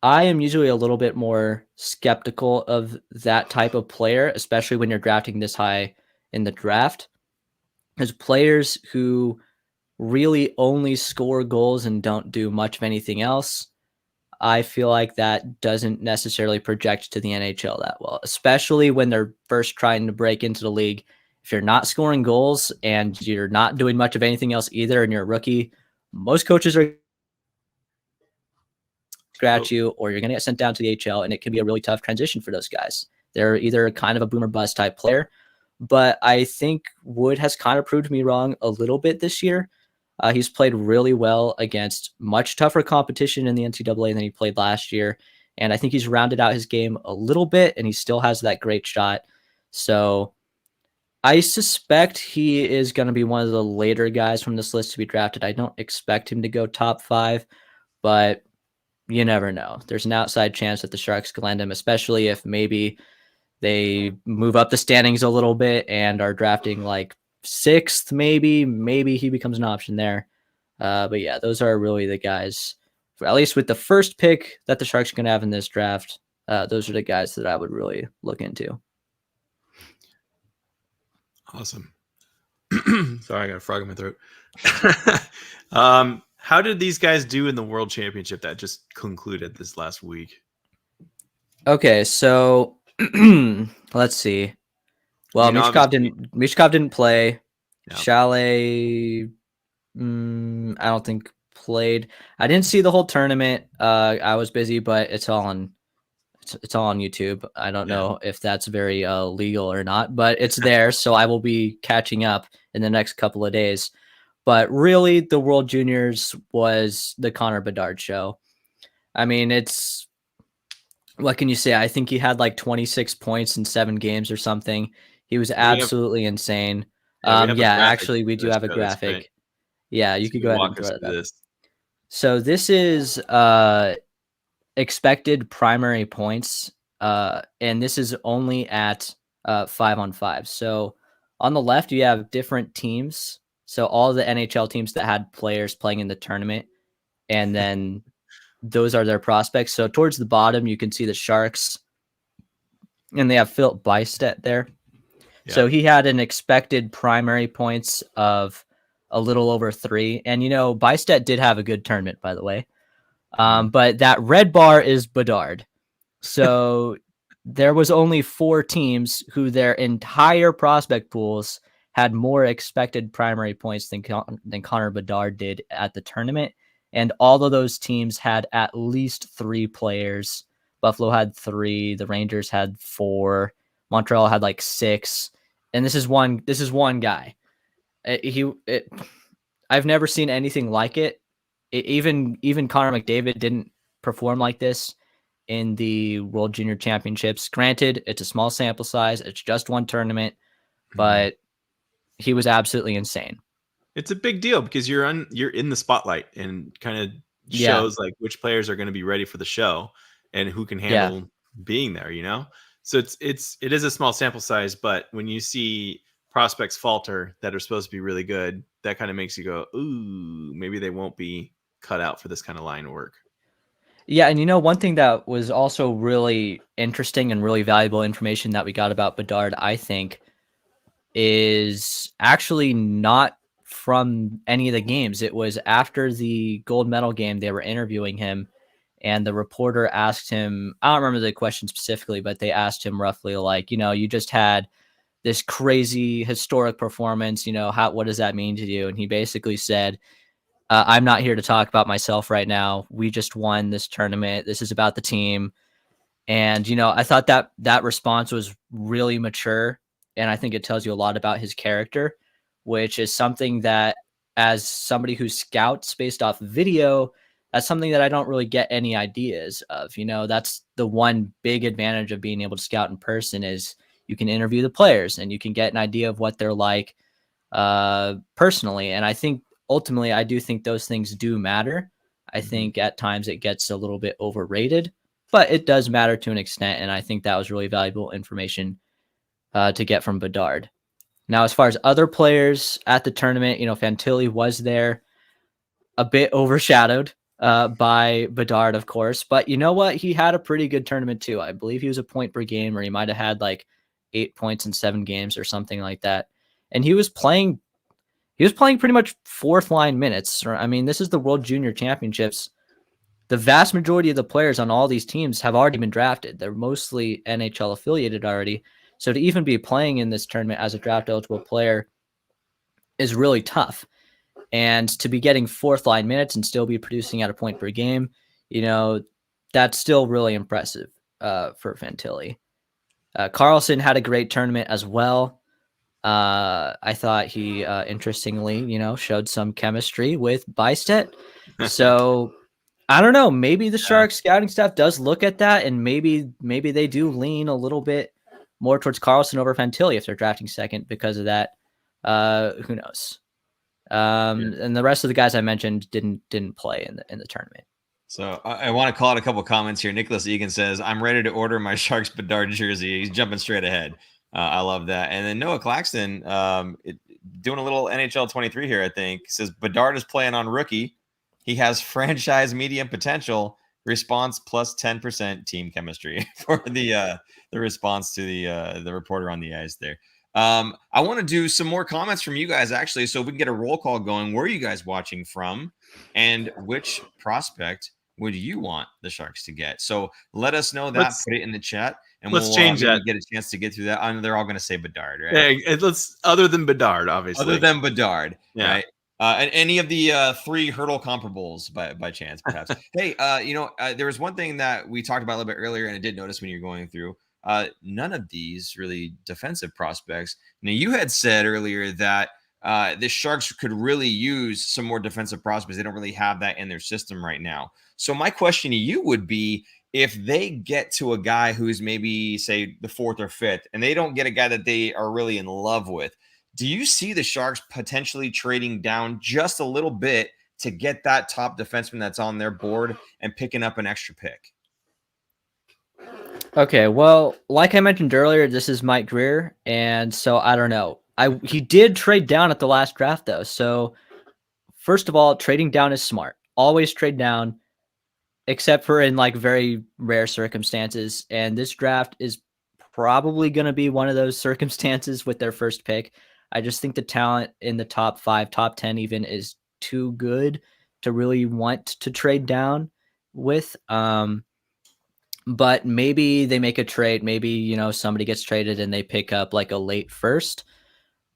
[SPEAKER 3] I am usually a little bit more skeptical of that type of player, especially when you're drafting this high in the draft. There's players who really only score goals and don't do much of anything else. I feel like that doesn't necessarily project to the NHL that well, especially when they're first trying to break into the league. If you're not scoring goals and you're not doing much of anything else either, and you're a rookie, most coaches are scratch you, or you're going to get sent down to the HL, and it can be a really tough transition for those guys. They're either kind of a boomer bust type player, but I think Wood has kind of proved me wrong a little bit this year. He's played really well against much tougher competition in the NCAA than he played last year, and I think he's rounded out his game a little bit, and he still has that great shot. So I suspect he is going to be one of the later guys from this list to be drafted. I don't expect him to go top 5, but you never know. There's an outside chance that the Sharks could land him, especially if maybe they move up the standings a little bit and are drafting like 6th, maybe he becomes an option there. But yeah, those are really the guys, at least with the first pick that the Sharks are going to have in this draft. Those are the guys that I would really look into.
[SPEAKER 2] Awesome. Sorry, I got a frog in my throat. How did these guys do in the World Championship that just concluded this last week?
[SPEAKER 3] Okay, so let's see. Well, Mishkov didn't play.
[SPEAKER 2] Yeah.
[SPEAKER 3] Chalet, I don't think played. I didn't see the whole tournament. I was busy, but it's all on YouTube. I don't know if that's very legal or not, but it's there. So I will be catching up in the next couple of days. But really, the World Juniors was the Connor Bedard show. I mean, what can you say? I think he had like 26 points in 7 games or something. He was absolutely insane. Actually, we do have a graphic. Yeah, you could go ahead and throw it up. So this is expected primary points, and this is only at 5-on-5. So on the left, you have different teams. So all the NHL teams that had players playing in the tournament, and then those are their prospects. So towards the bottom, you can see the Sharks, and they have Phil Bystedt there. Yeah. So he had an expected primary points of a little over 3. And, Bystedt did have a good tournament, by the way. But that red bar is Bedard. So there was only 4 teams who their entire prospect pools had more expected primary points than Connor Bedard did at the tournament. And all of those teams had at least 3 players. Buffalo had 3. The Rangers had 4. Montreal had like 6. And this is one guy. I've never seen anything like it. Even Connor McDavid didn't perform like this in the World Junior Championships. Granted, it's a small sample size. It's just one tournament, but he was absolutely insane.
[SPEAKER 2] It's a big deal because you're in the spotlight and kind of shows like which players are going to be ready for the show and who can handle being there, So it is a small sample size, but when you see prospects falter that are supposed to be really good, that kind of makes you go, ooh, maybe they won't be cut out for this kind of line work.
[SPEAKER 3] Yeah, and one thing that was also really interesting and really valuable information that we got about Bedard, I think, is actually not from any of the games. It was after the gold medal game, they were interviewing him, and the reporter asked him, I don't remember the question specifically, but they asked him roughly like, you just had this crazy historic performance, what does that mean to you? And he basically said, I'm not here to talk about myself right now. We just won this tournament. This is about the team. And, I thought that response was really mature. And I think it tells you a lot about his character, which is something that, as somebody who scouts based off video, that's something that I don't really get any ideas of. That's the one big advantage of being able to scout in person is you can interview the players and you can get an idea of what they're like personally. And I think ultimately, I do think those things do matter. I think at times it gets a little bit overrated, but it does matter to an extent. And I think that was really valuable information to get from Bedard. Now, as far as other players at the tournament, Fantilli was there, a bit overshadowed by Bedard, of course. But you know what? He had a pretty good tournament too. I believe he was a point per game, or he might have had like 8 points in 7 games or something like that. And he was playing pretty much 4th line minutes. I mean, this is the World Junior Championships. The vast majority of the players on all these teams have already been drafted. They're mostly NHL affiliated already. So to even be playing in this tournament as a draft eligible player is really tough. And to be getting 4th line minutes and still be producing at a point per game, that's still really impressive for Fantilli. Karlsson had a great tournament as well. I thought he, interestingly, showed some chemistry with Bystedt. So I don't know. Maybe the Sharks scouting staff does look at that, and maybe they do lean a little bit more towards Karlsson over Fantilli if they're drafting second because of that. Who knows? And the rest of the guys I mentioned didn't play in the tournament.
[SPEAKER 1] So I want to call out a couple comments here. Nicholas Egan says, I'm ready to order my Sharks Bedard jersey. He's jumping straight ahead. I love that. And then Noah Claxton, doing a little NHL 23 here, I think. It says Bedard is playing on rookie. He has franchise medium potential. Response plus 10% team chemistry for the response to the reporter on the ice there. I want to do some more comments from you guys, actually, so we can get a roll call going. Where are you guys watching from, and which prospect would you want the Sharks to get? So let us know that. Put it in the chat, and
[SPEAKER 2] let's
[SPEAKER 1] we'll
[SPEAKER 2] change that.
[SPEAKER 1] Get a chance to get through that. I know they're all going to say Bedard, right?
[SPEAKER 2] Yeah, let's other than Bedard, obviously.
[SPEAKER 1] Other than Bedard,
[SPEAKER 2] yeah.
[SPEAKER 1] Right? And any of the 3 hurdle comparables by chance, perhaps. Hey, there was one thing that we talked about a little bit earlier, and I did notice when you're going through. None of these really defensive prospects. Now, you had said earlier that the Sharks could really use some more defensive prospects. They don't really have that in their system right now. So my question to you would be, if they get to a guy who's maybe, say, the 4th or 5th, and they don't get a guy that they are really in love with, do you see the Sharks potentially trading down just a little bit to get that top defenseman that's on their board and picking up an extra pick?
[SPEAKER 3] Okay, well, like I mentioned earlier, this is Mike Grier, and so I don't know. He did trade down at the last draft, though. So first of all, trading down is smart. Always trade down, except for in like very rare circumstances. And this draft is probably going to be one of those circumstances with their first pick. I just think the talent in the top 5, top 10 even is too good to really want to trade down with. But maybe they make a trade. Maybe, somebody gets traded and they pick up like a late first.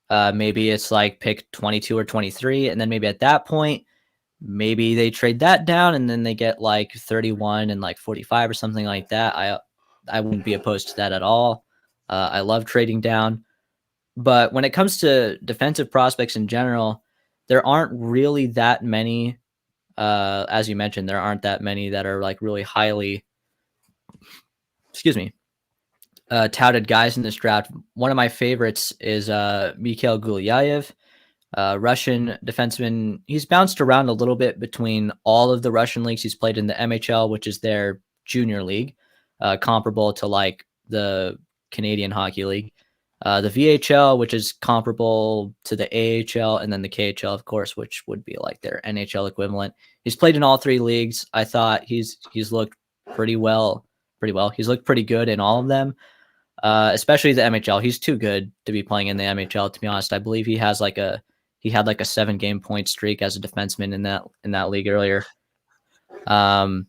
[SPEAKER 3] Maybe it's like pick 22 or 23. And then maybe at that point, maybe they trade that down and then they get like 31 and like 45 or something like that. I wouldn't be opposed to that at all. I love trading down. But when it comes to defensive prospects in general, there aren't really that many. As you mentioned, there aren't that many that are like really highly touted guys in this draft. One of my favorites is Mikhail Gulyayev, Russian defenseman. He's bounced around a little bit between all of the Russian leagues. He's played in the MHL, which is their junior league, comparable to like the Canadian Hockey League, the VHL, which is comparable to the AHL, and then the KHL, of course, which would be like their NHL equivalent. He's played in all 3 leagues. I thought he's looked pretty well. He's looked pretty good in all of them, especially the MHL. He's too good to be playing in the MHL, to be honest. I believe he had like a 7-game point streak as a defenseman in that league earlier. And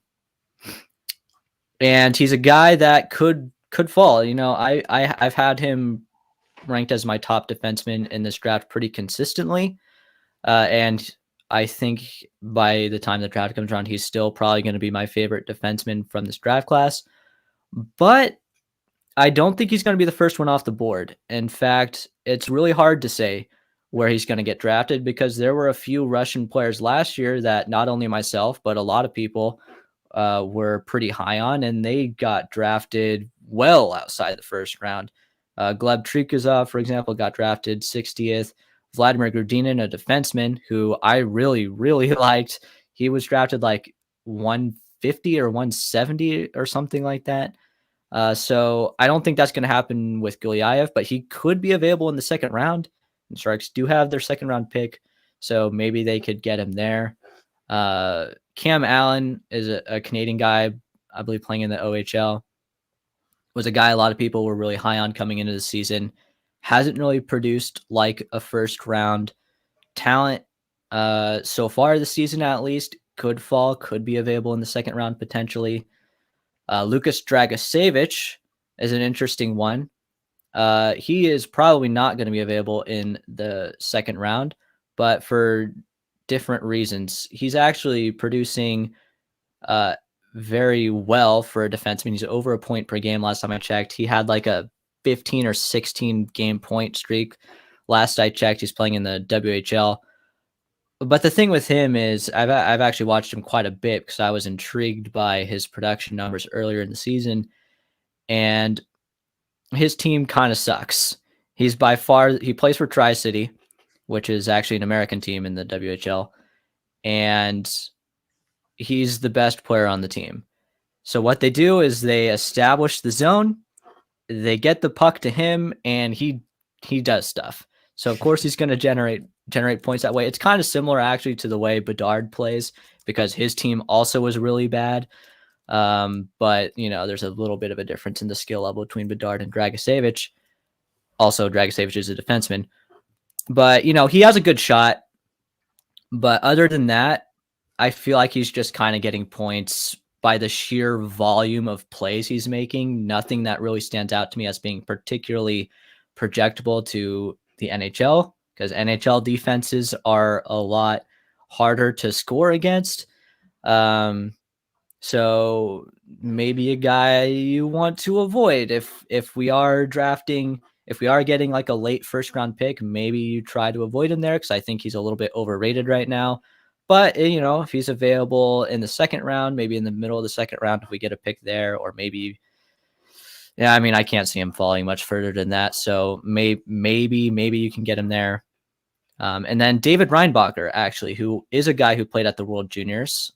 [SPEAKER 3] he's a guy that could fall. I've had him ranked as my top defenseman in this draft pretty consistently, and I think by the time the draft comes around, he's still probably going to be my favorite defenseman from this draft class. But I don't think he's going to be the first one off the board. In fact, it's really hard to say where he's going to get drafted because there were a few Russian players last year that not only myself, but a lot of people were pretty high on, and they got drafted well outside the first round. Gleb Trikazov, for example, got drafted 60th. Vladimir Grudinin, a defenseman who I really, really liked. He was drafted like 150 or 170 or something like that. So I don't think that's going to happen with Gulyayev, but he could be available in the second round. The Sharks do have their second round pick, so maybe they could get him there. Cam Allen is a Canadian guy, I believe playing in the OHL. Was a guy a lot of people were really high on coming into the season. Hasn't really produced like a first round talent so far this season, at least. Could fall, could be available in the second round potentially. Lukas Dragicevic is an interesting one. He is probably not going to be available in the second round, but for different reasons. He's actually producing very well for a defenseman. He's over a point per game last time I checked. He had like a 15 or 16 game point streak last I checked. He's playing in the WHL. But the thing with him is I've actually watched him quite a bit because I was intrigued by his production numbers earlier in the season, and his team kind of sucks. He plays for Tri-City, which is actually an American team in the WHL, and he's the best player on the team. So what they do is they establish the zone, they get the puck to him, and he does stuff. So of course he's going to generate points that way. It's kind of similar actually to the way Bedard plays because his team also was really bad. But there's a little bit of a difference in the skill level between Bedard and Dragicevic. Also, Dragicevic is a defenseman, but he has a good shot. But other than that, I feel like he's just kind of getting points by the sheer volume of plays he's making. Nothing that really stands out to me as being particularly projectable to the NHL, because NHL defenses are a lot harder to score against. So maybe a guy you want to avoid if we are getting like a late first round pick, maybe you try to avoid him there because I think he's a little bit overrated right now. But if he's available in the second round, maybe in the middle of the second round, if we get a pick there, or maybe, I can't see him falling much further than that. So maybe you can get him there. And then David Reinbacher, actually, who is a guy who played at the World Juniors,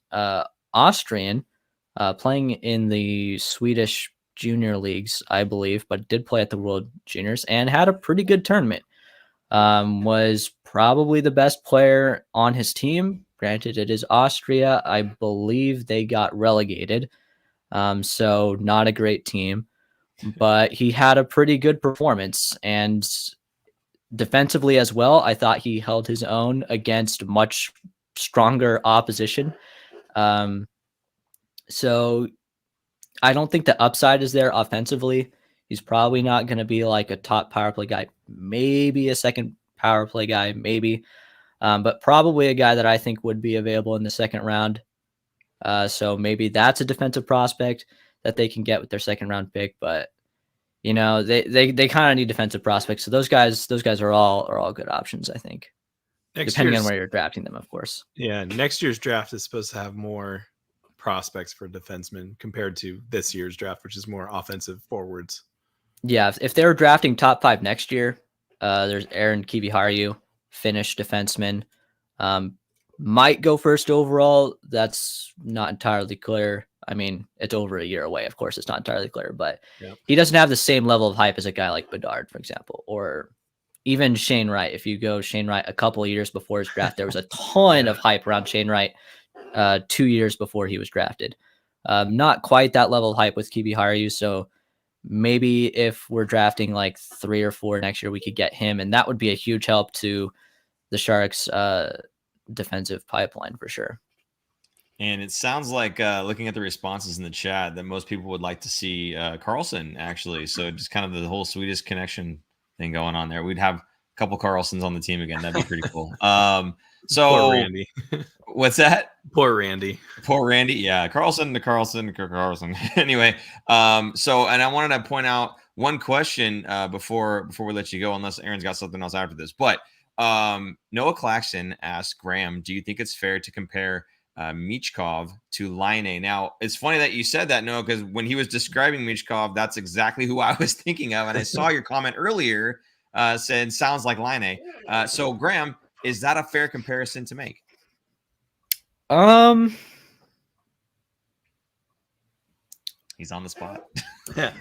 [SPEAKER 3] Austrian, playing in the Swedish junior leagues, I believe, but did play at the World Juniors and had a pretty good tournament. Was probably the best player on his team. Granted, it is Austria. I believe they got relegated. So not a great team, but he had a pretty good performance, and defensively as well. I thought he held his own against much stronger opposition. So I don't think the upside is there offensively. He's probably not going to be like a top power play guy, maybe a second power play guy, maybe, but probably a guy that I think would be available in the second round. So maybe that's a defensive prospect that they can get with their second round pick. But they kind of need defensive prospects. So those guys are all good options, I think, depending on where you're drafting them, of course.
[SPEAKER 2] Yeah, next year's draft is supposed to have more prospects for defensemen compared to this year's draft, which is more offensive forwards.
[SPEAKER 3] Yeah, if they were drafting top 5 next year, there's Aaron Kiviharju, Finnish defenseman, might go first overall. That's not entirely clear. It's over a year away. Of course, it's not entirely clear, but he doesn't have the same level of hype as a guy like Bedard, for example, or even Shane Wright. If you go Shane Wright a couple of years before his draft, there was a ton of hype around Shane Wright 2 years before he was drafted. Not quite that level of hype with Kiviharju, so maybe if we're drafting like 3 or 4 next year, we could get him, and that would be a huge help to the Sharks' defensive pipeline for sure.
[SPEAKER 1] And it sounds like, looking at the responses in the chat, that most people would like to see Karlsson, actually. So just kind of the whole Swedish connection thing going on there. We'd have a couple Karlssons on the team again. That'd be pretty cool. So
[SPEAKER 2] poor Randy.
[SPEAKER 1] What's that?
[SPEAKER 2] Poor Randy.
[SPEAKER 1] Yeah. Karlsson. Anyway. And I wanted to point out one question before we let you go, unless Aaron's got something else after this. But Noah Claxton asked Graham, do you think it's fair to compare Michkov to Laine? Now, it's funny that you said that, Noah, because when he was describing Michkov, that's exactly who I was thinking of. And I saw your comment earlier saying sounds like Laine. So, Graham, is that a fair comparison to make? He's on the spot.
[SPEAKER 2] Yeah.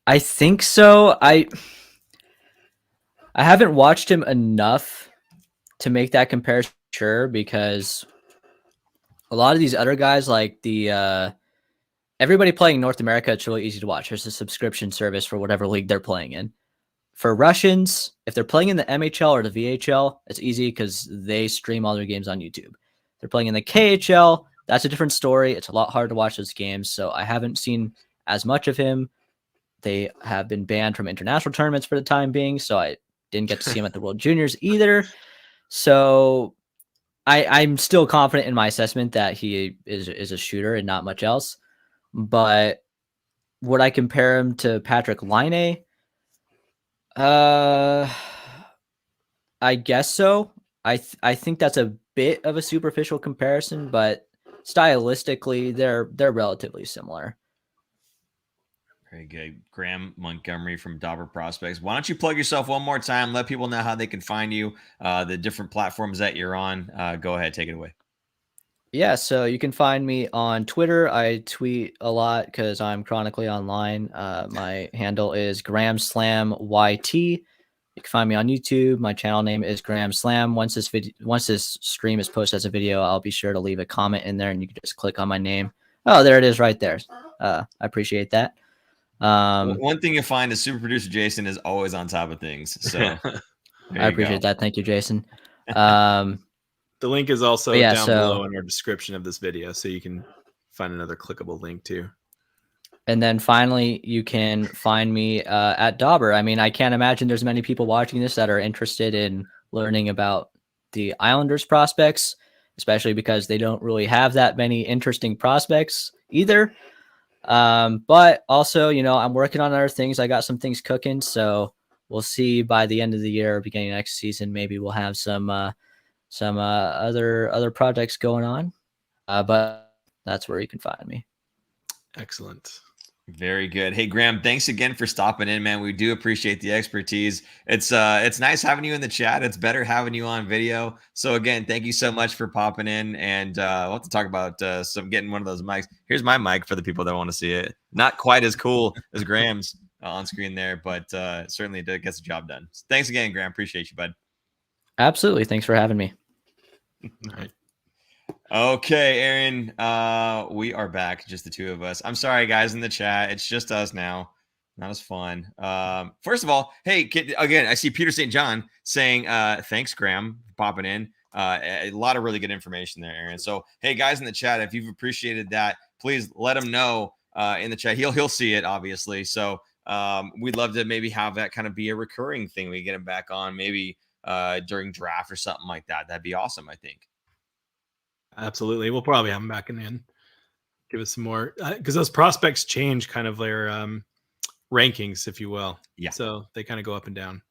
[SPEAKER 3] I think so. I haven't watched him enough to make that comparison, sure, because a lot of these other guys, like everybody playing in North America, it's really easy to watch. There's a subscription service for whatever league they're playing in. For Russians, if they're playing in the MHL or the VHL, it's easy because they stream all their games on YouTube. They're playing in the KHL, that's a different story. It's a lot harder to watch those games, so I haven't seen as much of him. They have been banned from international tournaments for the time being, so I didn't get to see him at the World Juniors either. So I'm still confident in my assessment that he is a shooter and not much else. But would I compare him to Patrick Laine? I guess so. I think that's a bit of a superficial comparison, but stylistically, they're relatively similar.
[SPEAKER 1] Very good. Graham Montgomery from Dauber Prospects. Why don't you plug yourself one more time? Let people know how they can find you, the different platforms that you're on. Go ahead, take it away.
[SPEAKER 3] Yeah, so you can find me on Twitter. I tweet a lot because I'm chronically online. My handle is Grahamslam YT. You can find me on YouTube. My channel name is Grahamslam. Once this stream is posted as a video, I'll be sure to leave a comment in there, and you can just click on my name. Oh, there it is right there. I appreciate that.
[SPEAKER 1] One thing you find is super producer Jason is always on top of things. So
[SPEAKER 3] I appreciate that. Thank you, Jason. The
[SPEAKER 2] link is also down below in our description of this video, so you can find another clickable link too.
[SPEAKER 3] And then finally, you can find me at Dauber. I mean, I can't imagine there's many people watching this that are interested in learning about the Islanders prospects, especially because they don't really have that many interesting prospects either. But also, you know, I'm working on other things. I got some things cooking, so we'll see by the end of the year, beginning of next season, maybe we'll have some other projects going on. But that's where you can find me.
[SPEAKER 2] Excellent.
[SPEAKER 1] Very good. Hey, Graham, thanks again for stopping in, man. We do appreciate the expertise. It's nice having you in the chat. It's better having you on video. So again, thank you so much for popping in, and we'll have to talk about getting one of those mics. Here's my mic for the people that want to see it. Not quite as cool as Graham's on screen there, but certainly gets the job done. So thanks again, Graham. Appreciate you, bud.
[SPEAKER 3] Absolutely. Thanks for having me.
[SPEAKER 2] All right.
[SPEAKER 1] Okay, Aaron, we are back, just the two of us. I'm sorry, guys, in the chat. It's just us now. Not as fun. First of all, hey, again, I see Peter St. John saying, thanks, Graham, for popping in. A lot of really good information there, Aaron. So, hey, guys in the chat, if you've appreciated that, please let him know in the chat. He'll see it, obviously. So we'd love to maybe have that kind of be a recurring thing. We get him back on maybe during draft or something like that. That'd be awesome, I think.
[SPEAKER 2] Absolutely. We'll probably have them back in the end. Give us some more, because those prospects change kind of their rankings, if you will.
[SPEAKER 1] Yeah.
[SPEAKER 2] So they kind of go up and down.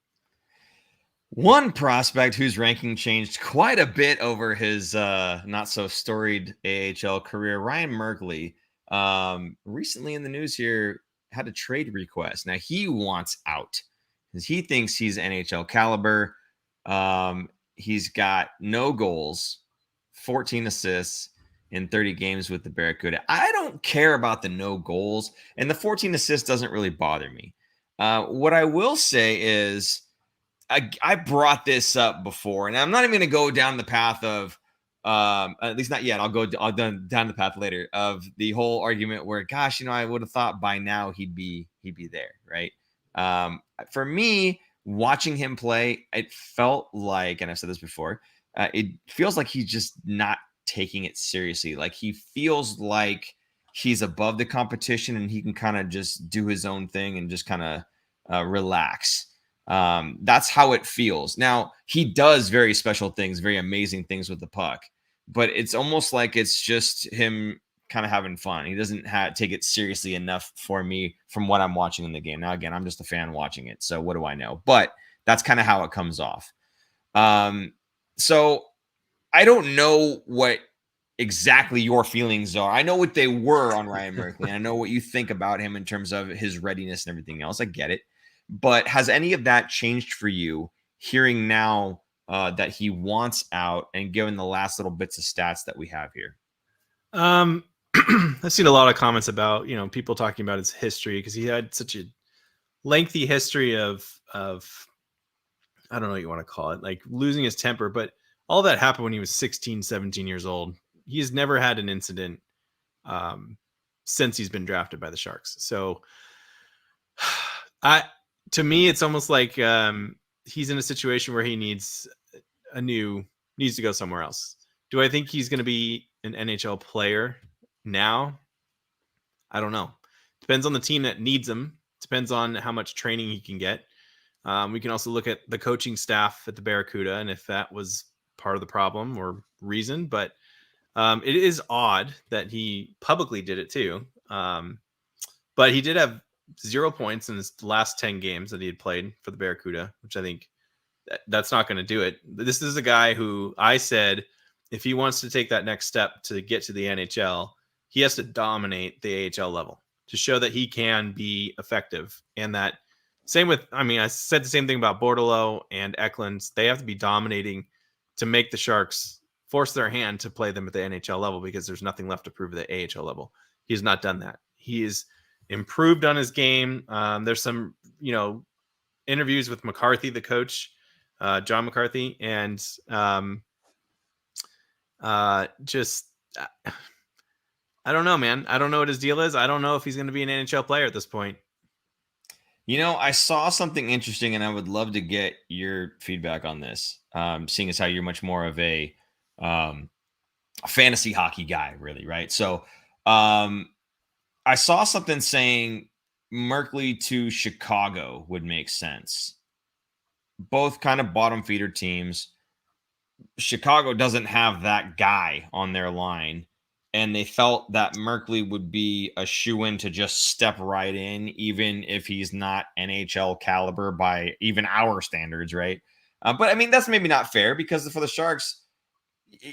[SPEAKER 1] One prospect whose ranking changed quite a bit over his not so storied AHL career, Ryan Merkley, recently in the news here, had a trade request. Now he wants out because he thinks he's NHL caliber. He's got no goals, 14 assists in 30 games with the Barracuda. I don't care about the no goals, and the 14 assists doesn't really bother me. What I will say is I brought this up before, and I'm not even going to go down the path of, at least not yet. I'll go down the path later of the whole argument where, gosh, you know, I would have thought by now he'd be there, right? For me, watching him play, it felt like, and I've said this before, it feels like he's just not taking it seriously. Like he feels like he's above the competition and he can kind of just do his own thing and just kind of relax. That's how it feels. Now, he does very special things, very amazing things with the puck, but it's almost like it's just him kind of having fun. He doesn't take it seriously enough for me from what I'm watching in the game. Now, again, I'm just a fan watching it, so what do I know? But that's kind of how it comes off. So I don't know what exactly your feelings are. I know what they were on Ryan Merkley. I know what you think about him in terms of his readiness and everything else. I get it. But has any of that changed for you hearing now that he wants out and given the last little bits of stats that we have here?
[SPEAKER 2] I've seen a lot of comments about, you know, people talking about his history because he had such a lengthy history of I don't know what you want to call it, like losing his temper, but all that happened when he was 16, 17 years old. He's never had an incident since he's been drafted by the Sharks. So to me, it's almost like he's in a situation where he needs to go somewhere else. Do I think he's going to be an NHL player now? I don't know. Depends on the team that needs him. Depends on how much training he can get. We can also look at the coaching staff at the Barracuda and if that was part of the problem or reason. But it is odd that he publicly did it too. But he did have 0 points in his last 10 games that he had played for the Barracuda, which I think that's not going to do it. This is a guy who I said, if he wants to take that next step to get to the NHL, he has to dominate the AHL level to show that he can be effective. And that same with, I mean, I said the same thing about Bordelot and Eklund. They have to be dominating to make the Sharks force their hand to play them at the NHL level because there's nothing left to prove at the AHL level. He has not done that. He is improved on his game. There's some, you know, interviews with McCarthy, the coach, John McCarthy, and just I don't know, man. I don't know what his deal is. I don't know if he's going to be an NHL player at this point.
[SPEAKER 1] I saw something interesting, and I would love to get your feedback on this. Seeing as how you're much more of a fantasy hockey guy, really, right? So I saw something saying Merkley to Chicago would make sense. Both kind of bottom feeder teams. Chicago doesn't have that guy on their line, and they felt that Merkley would be a shoo-in to just step right in, even if he's not NHL caliber by even our standards, right? But I mean, that's maybe not fair, because for the Sharks,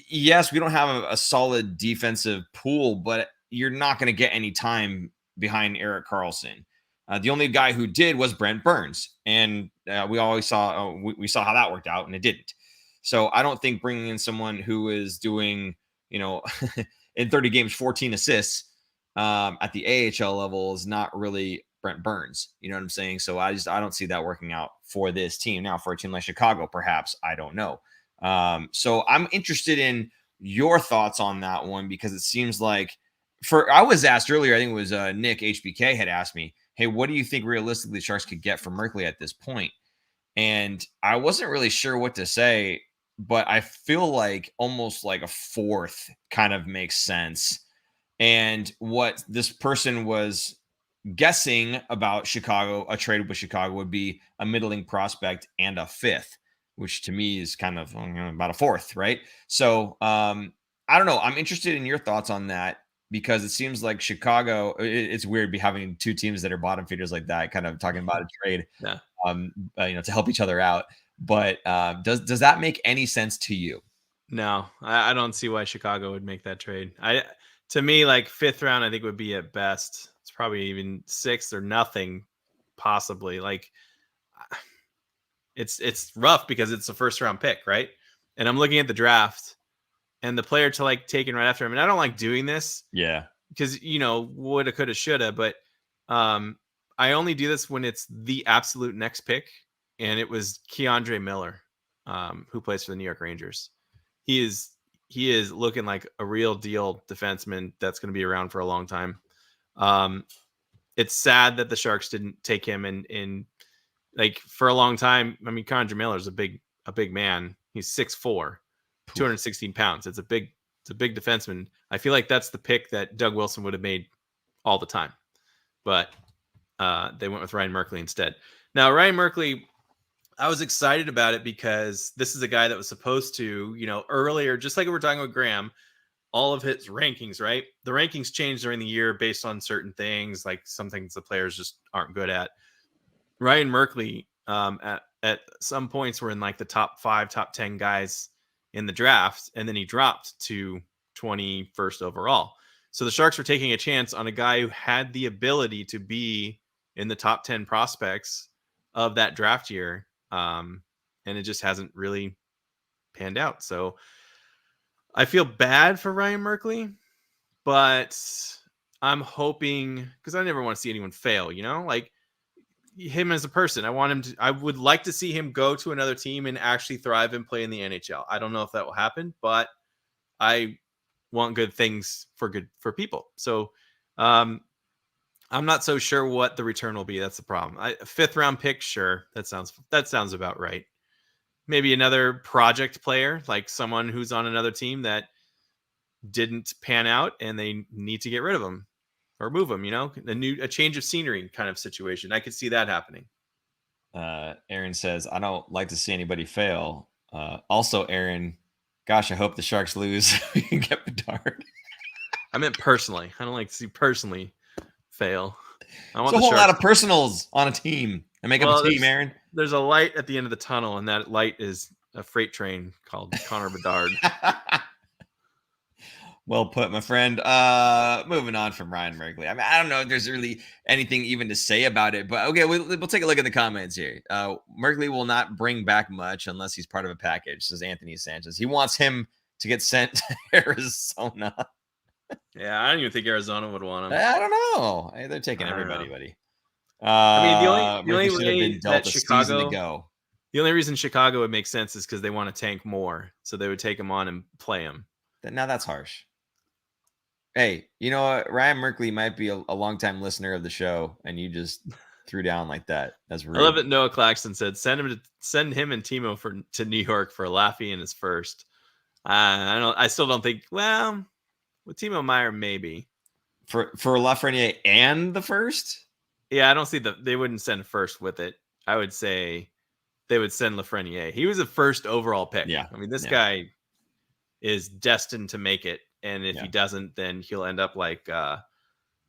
[SPEAKER 1] yes, we don't have a solid defensive pool, but you're not going to get any time behind Erik Karlsson. The only guy who did was Brent Burns, and we always saw we saw how that worked out, and it didn't. So I don't think bringing in someone who is doing, in 30 games, 14 assists at the AHL level is not really Brent Burns. You know what I'm saying? So I don't see that working out for this team. Now, for a team like Chicago, perhaps, I don't know. So I'm interested in your thoughts on that one, because it seems like I was asked earlier, I think it was Nick HBK had asked me, hey, what do you think realistically the Sharks could get from Merkley at this point? And I wasn't really sure what to say, but I feel like almost like a fourth kind of makes sense. And what this person was guessing about Chicago, a trade with Chicago, would be a middling prospect and a fifth, which to me is kind of about a fourth, right? So I don't know. I'm interested in your thoughts on that, because it seems like Chicago, it's weird be having two teams that are bottom feeders like that, kind of talking about a trade, to help each other out. But does that make any sense to you?
[SPEAKER 2] No, I don't see why Chicago would make that trade. To me, like fifth round, I think would be at best. It's probably even sixth or nothing, possibly. Like it's rough because it's a first round pick, right? And I'm looking at the draft and the player to like taken right after him. And I don't like doing this.
[SPEAKER 1] Yeah.
[SPEAKER 2] Because woulda, coulda, shoulda, but I only do this when it's the absolute next pick, and it was Keandre Miller, who plays for the New York Rangers. He is looking like a real deal defenseman that's going to be around for a long time. It's sad that the Sharks didn't take him in like for a long time. I mean, Keandre Miller is a big man. He's 6'4", 216 pounds. It's a big defenseman. I feel like that's the pick that Doug Wilson would have made all the time, but they went with Ryan Merkley instead. Now, Ryan Merkley, I was excited about it because this is a guy that was supposed to, earlier, just like we were talking with Graham, all of his rankings, right? The rankings change during the year based on certain things, like some things the players just aren't good at. Ryan Merkley, at some points were in like the top 5, top 10 guys in the draft, and then he dropped to 21st overall. So the Sharks were taking a chance on a guy who had the ability to be in the top 10 prospects of that draft year. And it just hasn't really panned out. So I feel bad for Ryan Merkley, but I'm hoping, because I never want to see anyone fail, like him as a person. I would like to see him go to another team and actually thrive and play in the NHL. I don't know if that will happen, but I want good things for people. So I'm not so sure what the return will be. That's the problem. A fifth round pick, sure. That sounds about right. Maybe another project player, like someone who's on another team that didn't pan out and they need to get rid of him or move him, a change of scenery kind of situation. I could see that happening.
[SPEAKER 1] Aaron says, I don't like to see anybody fail. Also, Aaron, gosh, I hope the Sharks lose. We can get Bedard.
[SPEAKER 2] I meant personally. I don't like to see personally fail. I want
[SPEAKER 1] a whole lot of personals on a team and make up a team, Aaron.
[SPEAKER 2] There's a light at the end of the tunnel, and that light is a freight train called Connor Bedard.
[SPEAKER 1] Well put, my friend. Moving on from Ryan Merkley. I mean, I don't know if there's really anything even to say about it, but okay, we'll take a look at the comments here. Merkley will not bring back much unless he's part of a package, says Anthony Sanchez. He wants him to get sent to Arizona.
[SPEAKER 2] Yeah, I don't even think Arizona would want him.
[SPEAKER 1] I don't know. They're taking everybody, buddy.
[SPEAKER 2] I mean, the
[SPEAKER 1] Merkley
[SPEAKER 2] only
[SPEAKER 1] should have
[SPEAKER 2] way
[SPEAKER 1] been dealt
[SPEAKER 2] that
[SPEAKER 1] a season
[SPEAKER 2] Chicago,
[SPEAKER 1] ago.
[SPEAKER 2] the only reason Chicago would make sense is because they want to tank more, so they would take him on and play him.
[SPEAKER 1] Now that's harsh. Hey, you know what? Ryan Merkley might be a longtime listener of the show, and you just threw down like that. That's rude.
[SPEAKER 2] I love it. Noah Claxton said, "Send him and Timo to New York for Laffy in his first." I still don't think. Well, with Timo Meyer, maybe
[SPEAKER 1] for Lafreniere and the first.
[SPEAKER 2] Yeah, I don't see they wouldn't send first with it. I would say they would send Lafreniere. He was a first overall pick.
[SPEAKER 1] Yeah,
[SPEAKER 2] I mean, this guy is destined to make it, and if he doesn't, then he'll end up like who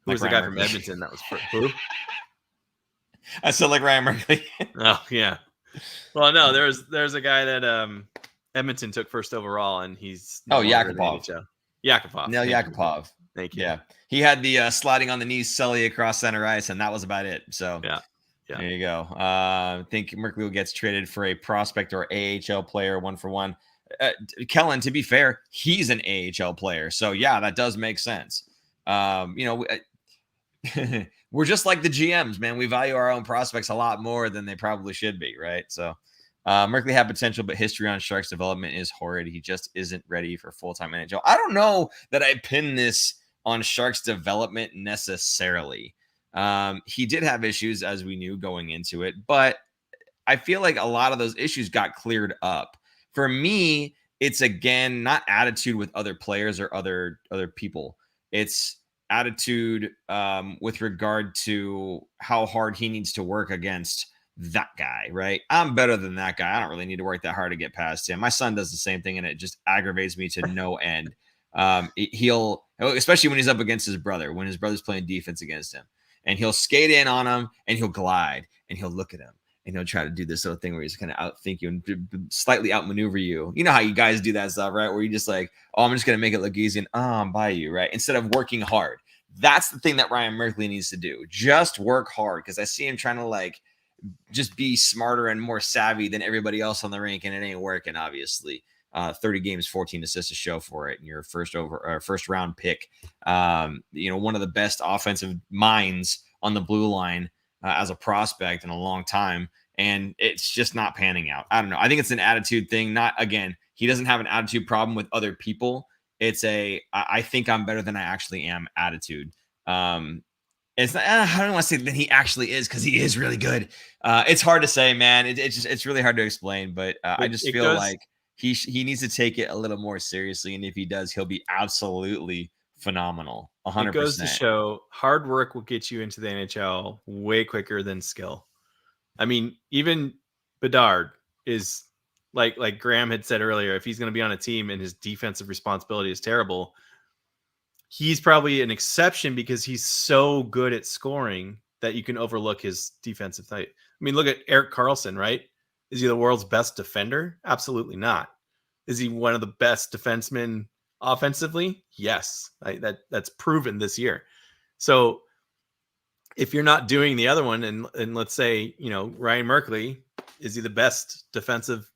[SPEAKER 2] was the guy from Edmonton that was who?
[SPEAKER 1] I still like Ryan Merkley.
[SPEAKER 2] Oh yeah. Well, no, there's a guy that Edmonton took first overall, and he's
[SPEAKER 1] Yakupov.
[SPEAKER 2] Yakupov.
[SPEAKER 1] No, Yakupov.
[SPEAKER 2] Thank you.
[SPEAKER 1] Yeah, he had the sliding on the knees Sully across center ice, and that was about it. So
[SPEAKER 2] yeah.
[SPEAKER 1] There you go. I think Merkley gets traded for a prospect or AHL player 1-for-1. Kellen, to be fair, he's an AHL player, so yeah, that does make sense. We're just like the GMs, man. We value our own prospects a lot more than they probably should be, right? So Merkley had potential, but history on Sharks development is horrid. He just isn't ready for full-time NHL. I don't know that I pin this on Sharks development necessarily. He did have issues, as we knew going into it, but I feel like a lot of those issues got cleared up. For me, it's again not attitude with other players or other people. It's attitude with regard to how hard he needs to work against that guy, right? I'm better than that guy. I don't really need to work that hard to get past him. My son does the same thing, and it just aggravates me to no end. He'll, especially when he's up against his brother, when his brother's playing defense against him, and he'll skate in on him, and he'll glide, and he'll look at him, and he'll try to do this little thing where he's kind of outthink you and slightly outmaneuver you. You know how you guys do that stuff, right? Where you just like, oh, I'm just going to make it look easy, and I'm by you, right? Instead of working hard. That's the thing that Ryan Merkley needs to do. Just work hard, because I see him trying to like just be smarter and more savvy than everybody else on the rink, and it ain't working, obviously. 30 games, 14 assists to show for it, and your first round pick. One of the best offensive minds on the blue line as a prospect in a long time, and it's just not panning out. I don't know. I think it's an attitude thing. Not, again, he doesn't have an attitude problem with other people. It's I think I'm better than I actually am attitude. It's not, I don't want to say that he actually is, because he is really good. It's hard to say, man. It's really hard to explain, but I just feel like he needs to take it a little more seriously, and if he does, he'll be absolutely phenomenal. 100%.
[SPEAKER 2] It goes to show hard work will get you into the NHL way quicker than skill. I mean, even Bedard is like Graham had said earlier, if he's going to be on a team and his defensive responsibility is terrible, he's probably an exception because he's so good at scoring that you can overlook his defensive type. I mean, look at Erik Karlsson, right? Is he the world's best defender? Absolutely not. Is he one of the best defensemen offensively? Yes. That's proven this year. So if you're not doing the other one, and let's say, Ryan Merkley, is he the best defensive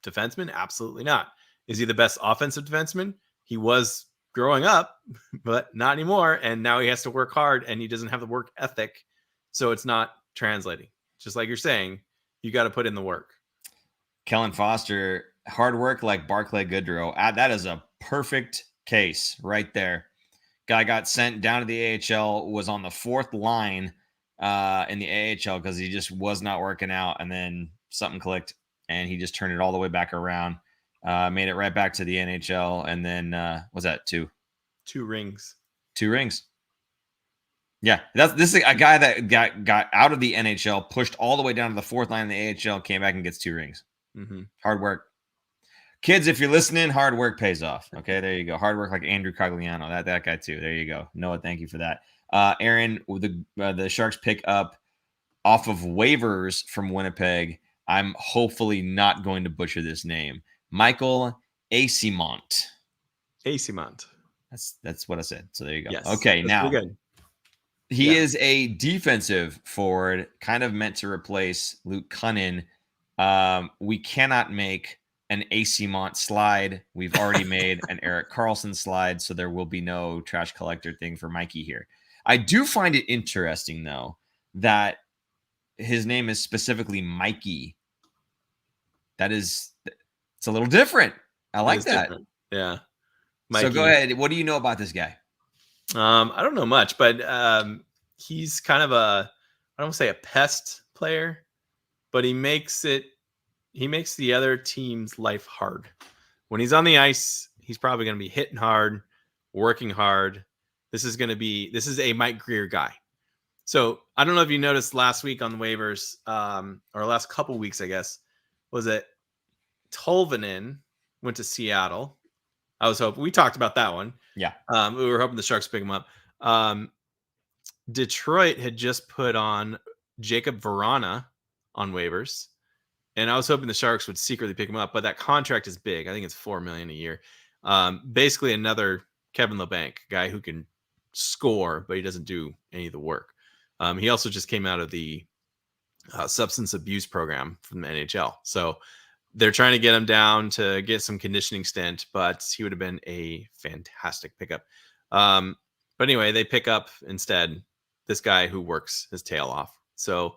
[SPEAKER 2] defenseman? Absolutely not. Is he the best offensive defenseman? He was growing up, but not anymore. And now he has to work hard, and he doesn't have the work ethic. So it's not translating. Just like you're saying, you got to put in the work.
[SPEAKER 1] Kellen Foster, hard work like Barclay Goodrow. That is a perfect case right there. Guy got sent down to the AHL, was on the fourth line in the AHL because he just was not working out, and then something clicked, and he just turned it all the way back around, made it right back to the NHL, and then what's that? Two rings. Yeah, this is a guy that got out of the NHL, pushed all the way down to the fourth line in the AHL, came back and gets 2 rings.
[SPEAKER 2] Mm-hmm.
[SPEAKER 1] Hard work. Kids, if you're listening, hard work pays off. Okay, there you go. Hard work like Andrew Cogliano. That guy too. There you go. Noah, thank you for that. Aaron, the Sharks pick up off of waivers from Winnipeg. I'm hopefully not going to butcher this name. Michael Eyssimont.
[SPEAKER 2] Eyssimont.
[SPEAKER 1] That's what I said. So there you go.
[SPEAKER 2] Yes,
[SPEAKER 1] okay, now
[SPEAKER 2] good.
[SPEAKER 1] He is a defensive forward, kind of meant to replace Luke Cunnin. We cannot make an Eyssimont slide. We've already made an Erik Karlsson slide, so there will be no trash collector thing for Mikey here. I do find it interesting, though, that his name is specifically Mikey. It's a little different. I like that.
[SPEAKER 2] Different. Yeah.
[SPEAKER 1] Mikey. So go ahead. What do you know about this guy?
[SPEAKER 2] I don't know much, but he's kind of I don't want to say a pest player, but he makes the other team's life hard. When he's on the ice, he's probably going to be hitting hard, working hard. This is a Mike Grier guy. So I don't know if you noticed last week on the waivers, or last couple weeks, I guess, was it Tolvanen went to Seattle. I was hoping we talked about that one.
[SPEAKER 1] Yeah.
[SPEAKER 2] We were hoping the Sharks pick him up. Detroit had just put on Jacob Verana on waivers, and I was hoping the Sharks would secretly pick him up, but that contract is big. I think it's $4 million a year. Basically another Kevin LeBanc guy who can score, but he doesn't do any of the work. He also just came out of the substance abuse program from the NHL. So they're trying to get him down to get some conditioning stint, but he would have been a fantastic pickup. But anyway, they pick up instead this guy who works his tail off. So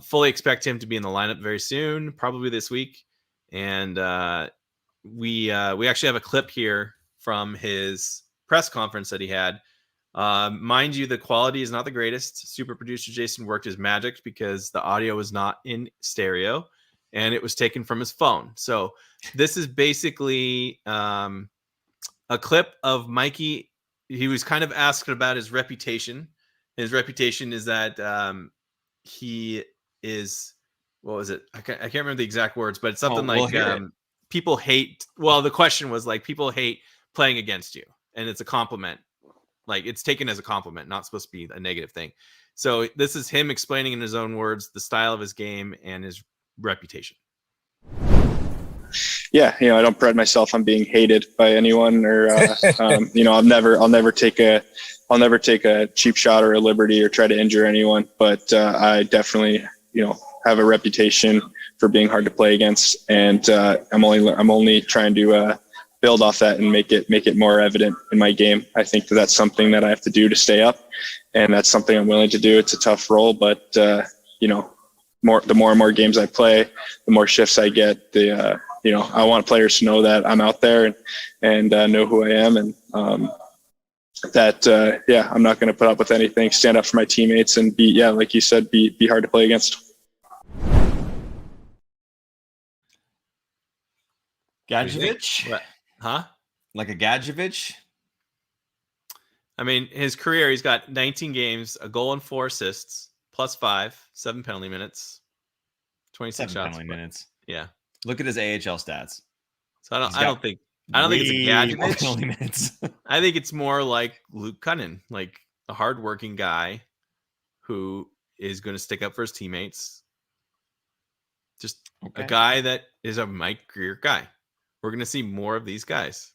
[SPEAKER 2] fully expect him to be in the lineup very soon, probably this week. And we actually have a clip here from his press conference that he had. Mind you, the quality is not the greatest. Super producer Jason worked his magic because the audio was not in stereo and it was taken from his phone. So this is basically a clip of Mikey. He was kind of asked about his reputation. His reputation is that he is, what was it? I can't remember the exact words, but it's something people hate. Well, the question was like, people hate playing against you, and it's a compliment. Like, it's taken as a compliment, not supposed to be a negative thing. So this is him explaining in his own words the style of his game and his reputation.
[SPEAKER 4] Yeah, I don't pride myself on being hated by anyone, or I'll never take a cheap shot or a liberty or try to injure anyone. But I definitely, have a reputation for being hard to play against, and I'm only trying to build off that and make it more evident in my game. I think that's something that I have to do to stay up, and that's something I'm willing to do. It's a tough role, but the more and more games I play, the more shifts I get. I want players to know that I'm out there and know who I am, and I'm not going to put up with anything. Stand up for my teammates and like you said, be hard to play against.
[SPEAKER 1] Gadjevich?
[SPEAKER 2] Huh?
[SPEAKER 1] Like a Gadjevich?
[SPEAKER 2] I mean, his career, he's got 19 games, a goal and 4 assists, +5, 7 penalty minutes, 26 shots.
[SPEAKER 1] Penalty minutes.
[SPEAKER 2] Yeah.
[SPEAKER 1] Look at his AHL stats.
[SPEAKER 2] So I don't think it's a Gadjevich. I think it's more like Luke Cunnin, like a hardworking guy who is going to stick up for his teammates. Just a guy that is a Mike Grier guy. We're going to see more of these guys.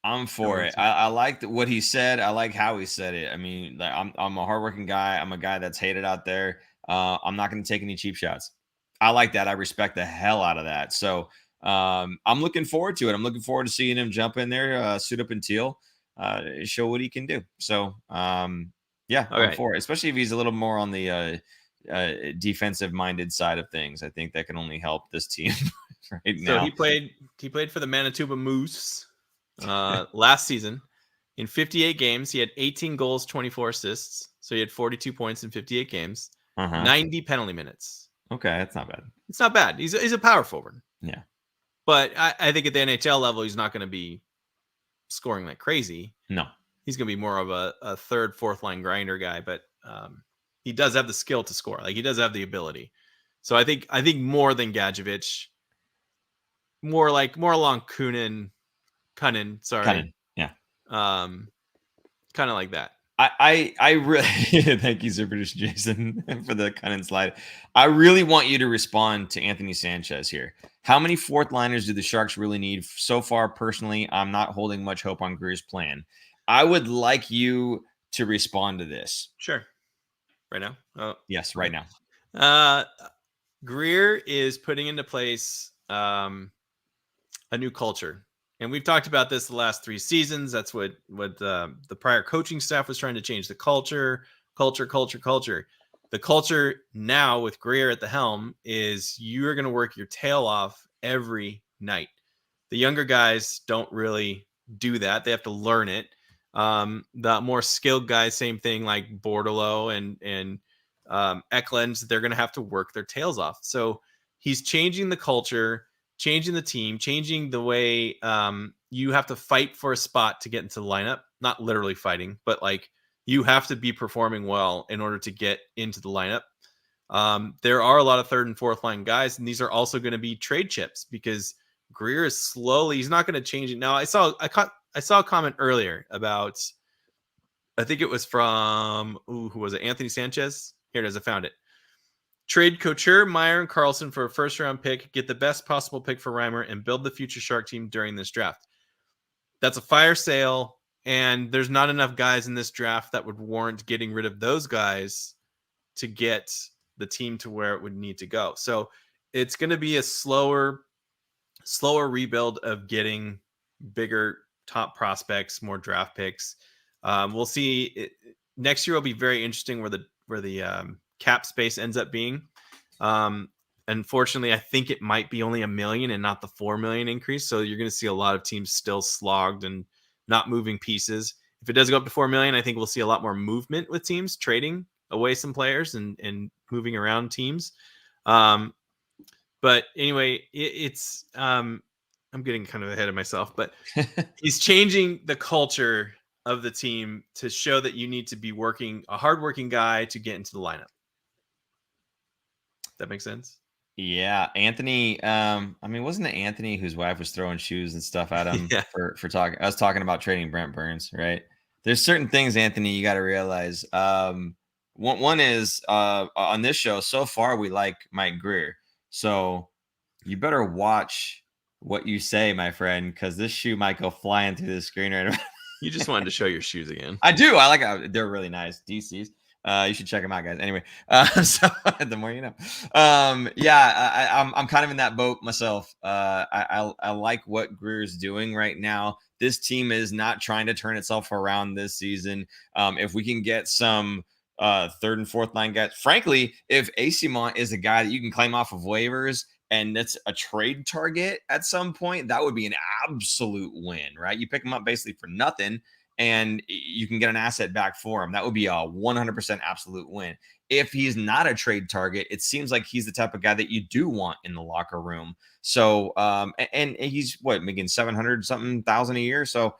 [SPEAKER 1] I'm for it. I liked what he said. I like how he said it. I mean, like, I'm a hardworking guy. I'm a guy that's hated out there. I'm not going to take any cheap shots. I like that. I respect the hell out of that. So I'm looking forward to it. I'm looking forward to seeing him jump in there, suit up in teal, show what he can do. So I'm for it, especially if he's a little more on the defensive minded side of things. I think that can only help this team right now.
[SPEAKER 2] So he played for the Manitoba Moose last season. In 58 games, he had 18 goals, 24 assists. So he had 42 points in 58 games, 90 penalty minutes.
[SPEAKER 1] Okay, that's not bad.
[SPEAKER 2] It's not bad. He's a power forward.
[SPEAKER 1] Yeah.
[SPEAKER 2] But I think at the NHL level, he's not going to be scoring like crazy.
[SPEAKER 1] No.
[SPEAKER 2] He's going to be more of a third, fourth line grinder guy, but he does have the skill to score. Like, he does have the ability. So I think more than Gadjevich, more along Cunnin, sorry.
[SPEAKER 1] Cunnin, yeah.
[SPEAKER 2] Kind of like that.
[SPEAKER 1] I really thank you, Super Producer Jason, for the Cunnin slide. I really want you to respond to Anthony Sanchez here. How many fourth liners do the Sharks really need? So far, personally, I'm not holding much hope on Grier's plan. I would like you to respond to this.
[SPEAKER 2] Sure. Right now? Oh,
[SPEAKER 1] yes, right now.
[SPEAKER 2] Grier is putting into place a new culture. And we've talked about this the last 3 seasons. That's what the prior coaching staff was trying to change, the culture. The The culture now with Grier at the helm is you're going to work your tail off every night. The younger guys don't really do that. They have to learn it. The more skilled guys, same thing like Bordeleau and Eklund, they're going to have to work their tails off. So he's changing the culture, changing the team, changing the way you have to fight for a spot to get into the lineup. Not literally fighting, but like you have to be performing well in order to get into the lineup. There are a lot of third and fourth line guys, and these are also going to be trade chips because Grier is slowly, he's not going to change it. Now I saw a comment earlier about, I think it was from, who was it? Anthony Sanchez. Here it is. I found it. Trade Couture, Meyer, and Karlsson for a first-round pick, get the best possible pick for Reimer, and build the future Shark team during this draft. That's a fire sale, and there's not enough guys in this draft that would warrant getting rid of those guys to get the team to where it would need to go. So it's going to be a slower rebuild of getting bigger top prospects, more draft picks. We'll see. Next year will be very interesting where the cap space ends up being. Unfortunately, I think it might be only $1 million and not the $4 million increase. So you're going to see a lot of teams still slogged and not moving pieces. If it does go up to $4 million, I think we'll see a lot more movement with teams trading away some players and moving around teams. But anyway, it's I'm getting kind of ahead of myself, but he's changing the culture of the team to show that you need to be a hardworking guy to get into the lineup. That makes sense?
[SPEAKER 1] Yeah, Anthony. Wasn't it Anthony whose wife was throwing shoes and stuff at him for talking? I was talking about trading Brent Burns, right? There's certain things, Anthony, you got to realize. One is on this show so far we like Mike Grier, so you better watch what you say, my friend, because this shoe might go flying through the screen right now.
[SPEAKER 2] You just wanted to show your shoes again.
[SPEAKER 1] I do. I like. They're really nice. DCs. You should check them out, guys. Anyway, so the more you know. I'm kind of in that boat myself. I like what Grier's doing right now. This team is not trying to turn itself around this season. If we can get some third and fourth line guys, frankly, if Eyssimont is a guy that you can claim off of waivers and that's a trade target at some point, that would be an absolute win, right? You pick him up basically for nothing, and you can get an asset back for him. That would be a 100% absolute win. If he's not a trade target, it seems like he's the type of guy that you do want in the locker room. So, and he's making 700 something thousand a year. So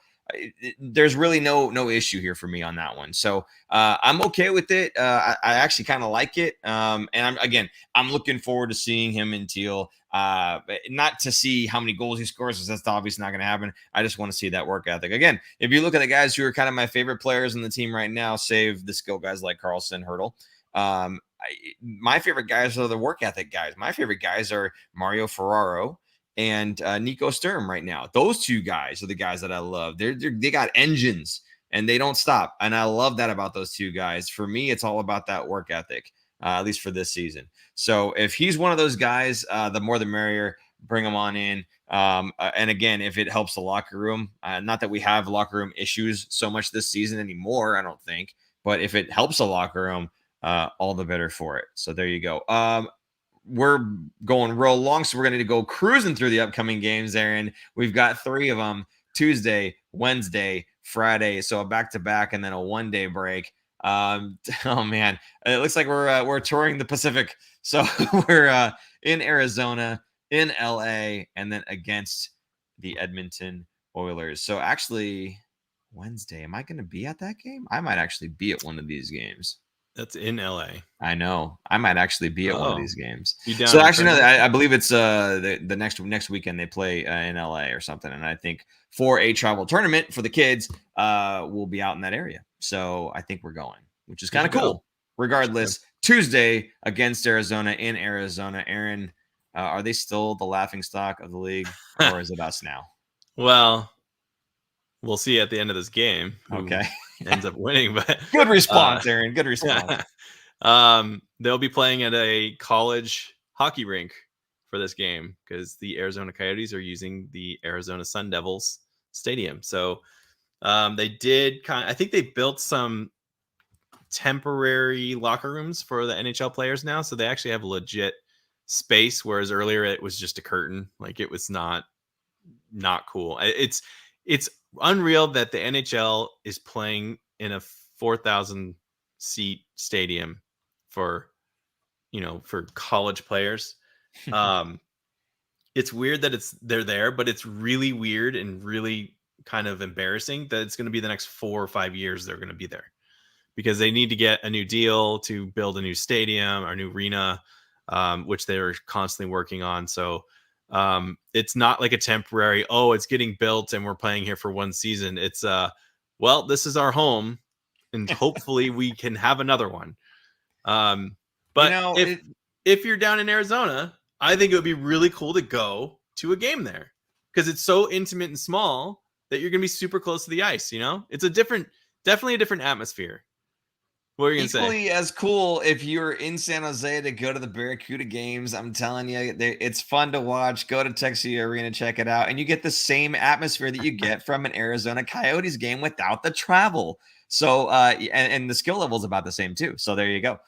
[SPEAKER 1] there's really no issue here for me on that one. So I'm okay with it. I actually kind of like it. And I'm looking forward to seeing him in Teal. Not to see how many goals he scores, because that's obviously not going to happen. I just want to see that work ethic. Again, if you look at the guys who are kind of my favorite players in the team right now, save the skill guys like Karlsson, Hurdle, my favorite guys are the work ethic guys. My favorite guys are Mario Ferraro and Nico Sturm right now. Those two guys are the guys that I love. They got engines and they don't stop. And I love that about those two guys. For me, it's all about that work ethic, at least for this season. So if he's one of those guys, the more the merrier. Bring him on in. And again, if it helps the locker room, not that we have locker room issues so much this season anymore, I don't think, but if it helps the locker room, all the better for it. So there you go. We're going real long, so we're going to go cruising through the upcoming games, Aaron. We've got 3 of them: Tuesday, Wednesday, Friday. So a back-to-back and then a one-day break. Oh man, it looks like we're touring the Pacific. So we're in Arizona, in LA, and then against the Edmonton Oilers. So actually, Wednesday, am I going to be at that game? I might actually be at one of these games.
[SPEAKER 2] That's in LA.
[SPEAKER 1] I know. I might actually be at one of these games.
[SPEAKER 2] So
[SPEAKER 1] actually, no, I believe it's the next weekend they play in LA or something. And I think for a travel tournament for the kids, we'll be out in that area. So I think we're going, which is kind of cool. Regardless, Tuesday against Arizona in Arizona. Aaron, are they still the laughing stock of the league, or is it us now?
[SPEAKER 2] Well, we'll see at the end of this game.
[SPEAKER 1] Okay.
[SPEAKER 2] Ends up winning, but
[SPEAKER 1] good response, Aaron. Good response.
[SPEAKER 2] They'll be playing at a college hockey rink for this game because the Arizona Coyotes are using the Arizona Sun Devils stadium. So they did I think they built some temporary locker rooms for the NHL players now, so they actually have a legit space, whereas earlier it was just a curtain. Like, it was not cool. It's unreal that the NHL is playing in a 4,000 seat stadium for college players. It's weird that they're there, but it's really weird and really kind of embarrassing that it's going to be the next 4 or 5 years they're going to be there, because they need to get a new deal to build a new stadium or new arena, which they're constantly working on. So it's not like a temporary, it's getting built and we're playing here for one season. It's well, this is our home and hopefully we can have another one. But if you're down in Arizona, I think it would be really cool to go to a game there, because it's so intimate and small that you're going to be super close to the ice. It's definitely a different atmosphere. What are you going to say?
[SPEAKER 1] Equally as cool if you're in San Jose to go to the Barracuda games. I'm telling you, it's fun to watch. Go to Texas Arena, check it out, and you get the same atmosphere that you get from an Arizona Coyotes game without the travel. So, and the skill level is about the same too. So there you go.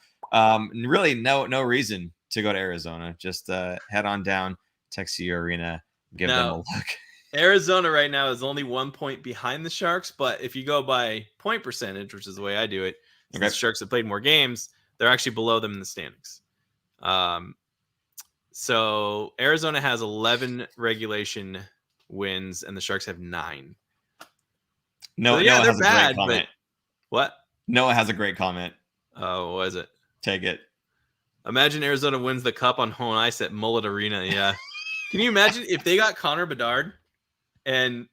[SPEAKER 1] Really, no reason to go to Arizona. Just head on down Texas Arena, give them a look.
[SPEAKER 2] Arizona right now is only 1 point behind the Sharks, but if you go by point percentage, which is the way I do it, since the Sharks have played more games, they're actually below them in the standings. So Arizona has 11 regulation wins, and the Sharks have 9.
[SPEAKER 1] Noah
[SPEAKER 2] they're
[SPEAKER 1] has
[SPEAKER 2] bad.
[SPEAKER 1] A great comment.
[SPEAKER 2] What?
[SPEAKER 1] Noah has a great comment.
[SPEAKER 2] Oh, what is it?
[SPEAKER 1] Take it.
[SPEAKER 2] Imagine Arizona wins the cup on home ice at Mullet Arena. Yeah. Can you imagine if they got Connor Bedard and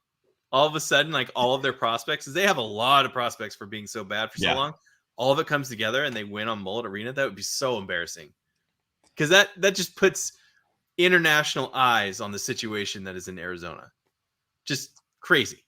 [SPEAKER 2] all of a sudden, like, all of their prospects, because they have a lot of prospects for being so bad for so long, all of it comes together and they win on Mullet Arena? That would be so embarrassing, because that just puts international eyes on the situation that is in Arizona. Just crazy.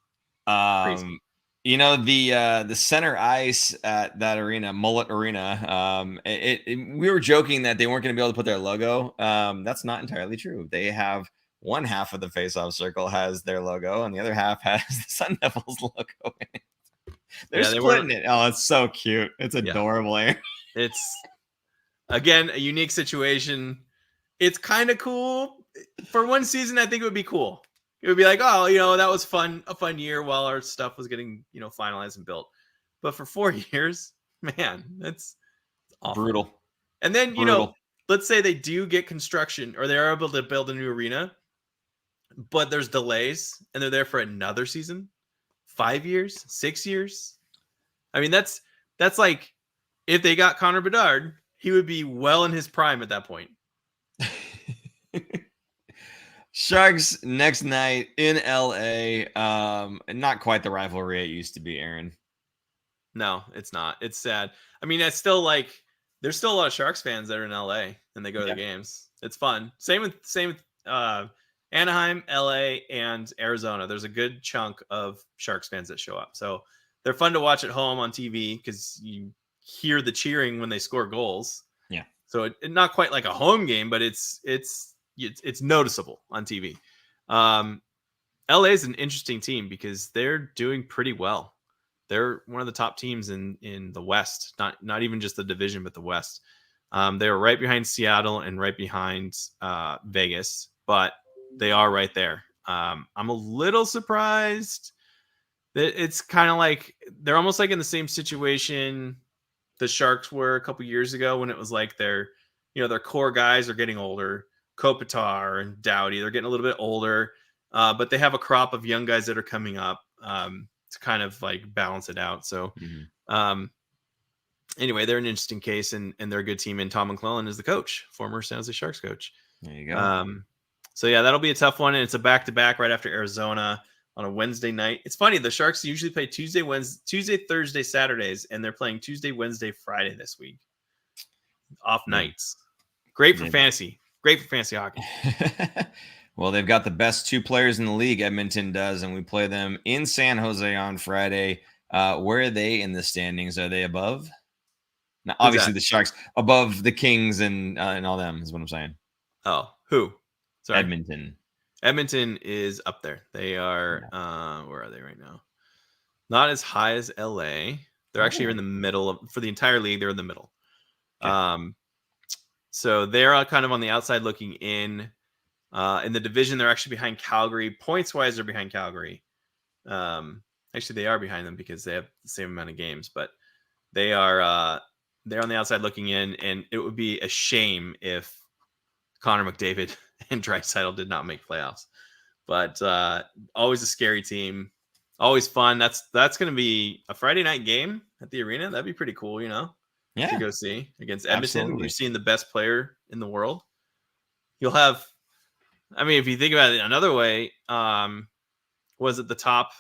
[SPEAKER 1] Crazy. The center ice at that arena, Mullet Arena, we were joking that they weren't going to be able to put their logo. That's not entirely true. They have one half of the face-off circle has their logo, and the other half has the Sun Devils logo in it. They're splitting it. Oh, it's so cute. It's adorable.
[SPEAKER 2] It's, again, a unique situation. It's kind of cool. For one season, I think it would be cool. It would be like, that was fun, a fun year while our stuff was getting, finalized and built. But for 4 years, man, that's awful.
[SPEAKER 1] Brutal.
[SPEAKER 2] And then, let's say they do get construction, or they're able to build a new arena, but there's delays and they're there for another season, 5 years, 6 years. I mean, that's like, if they got Connor Bedard, he would be well in his prime at that point.
[SPEAKER 1] Sharks next night in LA. Not quite the rivalry it used to be, Aaron.
[SPEAKER 2] No, it's not. It's sad. I mean, it's still like, there's still a lot of Sharks fans that are in LA and they go to the games. It's fun. Same with Anaheim, LA, and Arizona. There's a good chunk of Sharks fans that show up. So they're fun to watch at home on TV because you hear the cheering when they score goals. Yeah. So it not quite like a home game, but it's noticeable on TV. LA is an interesting team because they're doing pretty well. They're one of the top teams in the West, not even just the division, but the West. They're right behind Seattle and right behind Vegas, but they are right there. I'm a little surprised that it's kind of like they're almost like in the same situation the Sharks were a couple years ago, when it was like their core guys are getting older. Kopitar and Doughty, they're getting a little bit older, but they have a crop of young guys that are coming up to kind of like balance it out. So anyway, they're an interesting case, and they're a good team. And Tom McClellan is the coach, former San Jose Sharks coach.
[SPEAKER 1] There you go.
[SPEAKER 2] So yeah, that'll be a tough one, and it's a back-to-back right after Arizona on a Wednesday night. It's funny, the Sharks usually play Tuesday, Thursday, Saturdays, and they're playing Tuesday, Wednesday, Friday this week. Off nights. Great for fantasy. Great for fantasy hockey.
[SPEAKER 1] Well, they've got the best 2 players in the league, Edmonton does, and we play them in San Jose on Friday. Where are they in the standings? Are they above? Now, obviously, the Sharks above the Kings and all them is what I'm saying.
[SPEAKER 2] Oh, who? Sorry.
[SPEAKER 1] Edmonton
[SPEAKER 2] is up there. They are, where are they right now? Not as high as LA. They're actually in the middle for the entire league. They're in the middle. Okay. So they're kind of on the outside looking in. In the division, they're actually behind Calgary. Points wise, they're behind Calgary. Actually, they are behind them because they have the same amount of games, but they are they're on the outside looking in, and it would be a shame if Connor McDavid and Draisaitl did not make playoffs. But always a scary team, always fun. That's going to be a Friday night game at the arena. That'd be pretty cool, to go see against Edmonton.
[SPEAKER 1] Absolutely.
[SPEAKER 2] We're seeing the best player in the world. You'll have, if you think about it another way, was it the top?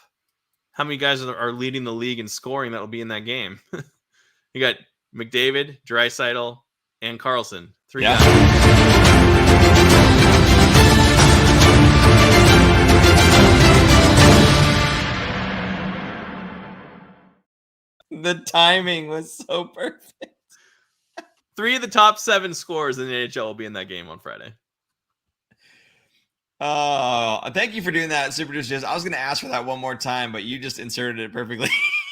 [SPEAKER 2] How many guys are leading the league in scoring that will be in that game? You got McDavid, Draisaitl, and Karlsson. 3 guys.
[SPEAKER 1] The timing was so perfect.
[SPEAKER 2] 3 of the top 7 scorers in the NHL will be in that game on Friday.
[SPEAKER 1] Thank you for doing that, Super Dishes. I was going to ask for that one more time, but you just inserted it perfectly.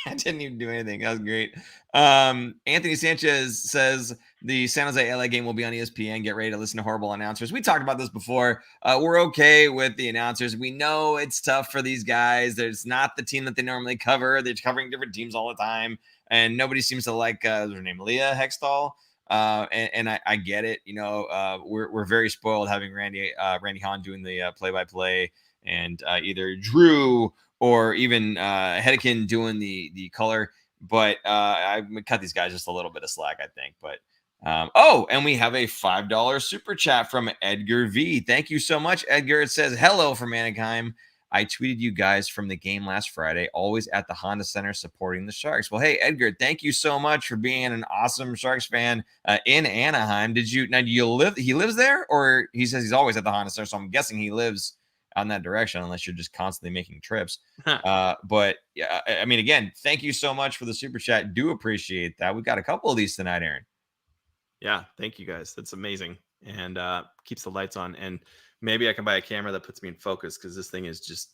[SPEAKER 1] I didn't even do anything. That was great. Anthony Sanchez says the San Jose LA game will be on ESPN. Get ready to listen to horrible announcers. We talked about this before. We're okay with the announcers. We know it's tough for these guys. There's not the team that they normally cover. They're covering different teams all the time, and nobody seems to like her name, Leah Hextall. And I get it. We're very spoiled having Randy Hahn doing the play-by-play, and either Drew or even Hedekin doing the color. But I cut these guys just a little bit of slack, I think. But and we have a $5 super chat from Edgar V. Thank you so much, Edgar. It says, hello from Anaheim. I tweeted you guys from the game last Friday, always at the Honda Center supporting the Sharks. Well, hey, Edgar, thank you so much for being an awesome Sharks fan in Anaheim. Do you live? He lives there, or he says he's always at the Honda Center, so I'm guessing he lives on that direction, unless you're just constantly making trips. But yeah, again, thank you so much for the super chat. Do appreciate that. We've got a couple of these tonight, Aaron.
[SPEAKER 2] Yeah, thank you guys. That's amazing, and keeps the lights on. And maybe I can buy a camera that puts me in focus, because this thing is just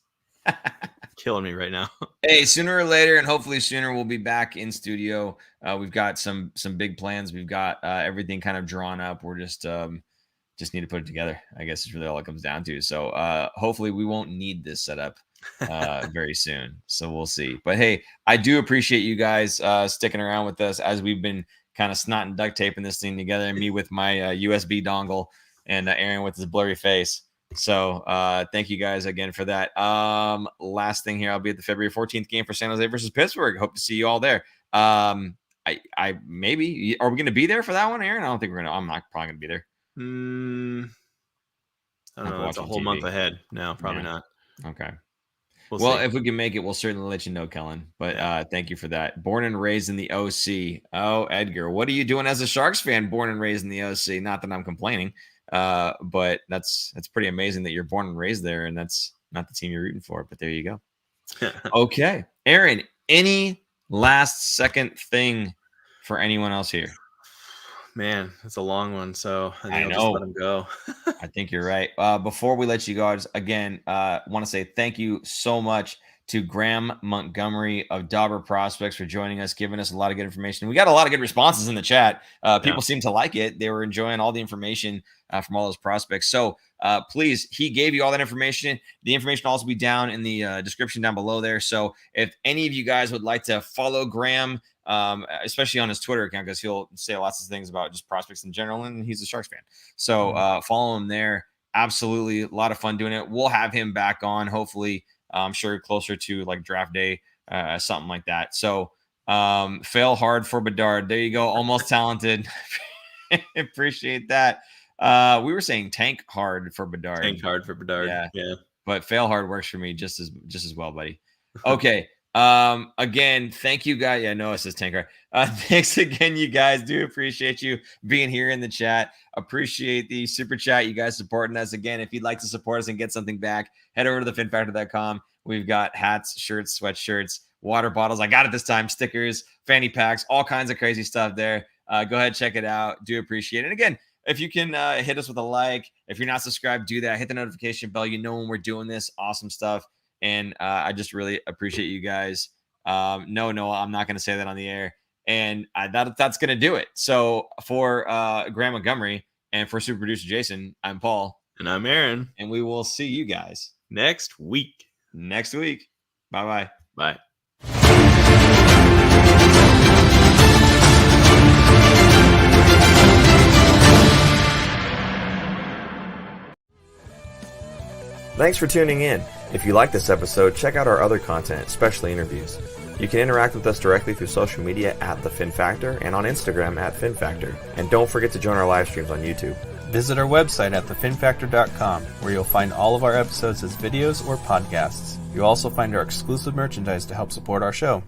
[SPEAKER 2] killing me right now.
[SPEAKER 1] Hey, sooner or later, and hopefully sooner, we'll be back in studio. We've got some big plans. We've got everything kind of drawn up. We're just need to put it together, I guess is really all it comes down to. So hopefully we won't need this setup very soon. So we'll see. But hey, I do appreciate you guys sticking around with us as we've been kind of snot and duct taping this thing together. Me with my USB dongle, and Aaron with his blurry face. So thank you guys again for that. Last thing here, I'll be at the February 14th game for San Jose versus Pittsburgh. Hope to see you all there. I maybe, are we going to be there for that one, Aaron? I don't think I'm not probably going to be there.
[SPEAKER 2] I don't know. It's a whole month ahead. No, probably not.
[SPEAKER 1] Okay.
[SPEAKER 2] We'll see.
[SPEAKER 1] If we can make it, we'll certainly let you know, Kellen. But thank you for that. Born and raised in the OC. Oh, Edgar, what are you doing as a Sharks fan? Born and raised in the OC. Not that I'm complaining, but that's pretty amazing that you're born and raised there, and that's not the team you're rooting for. But there you go. Okay, Aaron. Any last second thing for anyone else here?
[SPEAKER 2] Man, it's a long one, so I think I'll just let him go.
[SPEAKER 1] I think you're right. Before we let you go, I just again want to say thank you so much to Graham Montgomery of Dauber Prospects for joining us, giving us a lot of good information. We got a lot of good responses in the chat. People seem to like it. They were enjoying all the information from all those prospects. So please, he gave you all that information. The information will also be down in the description down below there. So if any of you guys would like to follow Graham, especially on his Twitter account, because he'll say lots of things about just prospects in general, and he's a Sharks fan. So follow him there. Absolutely a lot of fun doing it. We'll have him back on, hopefully, I'm sure closer to like draft day, something like that. So fail hard for Bedard. There you go. Almost talented. Appreciate that. We were saying tank hard for Bedard.
[SPEAKER 2] Tank hard for Bedard. Yeah.
[SPEAKER 1] But fail hard works for me just as well, buddy. Okay. Again, thank you guys. Yeah, Noah says tank hard. Thanks again, you guys. Do appreciate you being here in the chat. Appreciate the super chat. You guys supporting us. Again, if you'd like to support us and get something back, head over to thefinfactor.com. We've got hats, shirts, sweatshirts, water bottles. I got it this time. Stickers, fanny packs, all kinds of crazy stuff there. Go ahead, check it out. Do appreciate it. And again, if you can hit us with a like, if you're not subscribed, do that. Hit the notification bell. You know when we're doing this awesome stuff. And I just really appreciate you guys No, I'm not going to say that on the air. And that's going to do it. So for Graham Montgomery and for super producer Jason, I'm Paul.
[SPEAKER 2] And I'm Aaron.
[SPEAKER 1] And we will see you guys
[SPEAKER 2] next week.
[SPEAKER 1] Bye-bye.
[SPEAKER 2] Bye.
[SPEAKER 5] Thanks for tuning in. If you like this episode, check out our other content, especially interviews. You can interact with us directly through social media at The Fin Factor and on Instagram at Fin Factor. And don't forget to join our live streams on YouTube.
[SPEAKER 6] Visit our website at thefinfactor.com, where you'll find all of our episodes as videos or podcasts. You'll also find our exclusive merchandise to help support our show.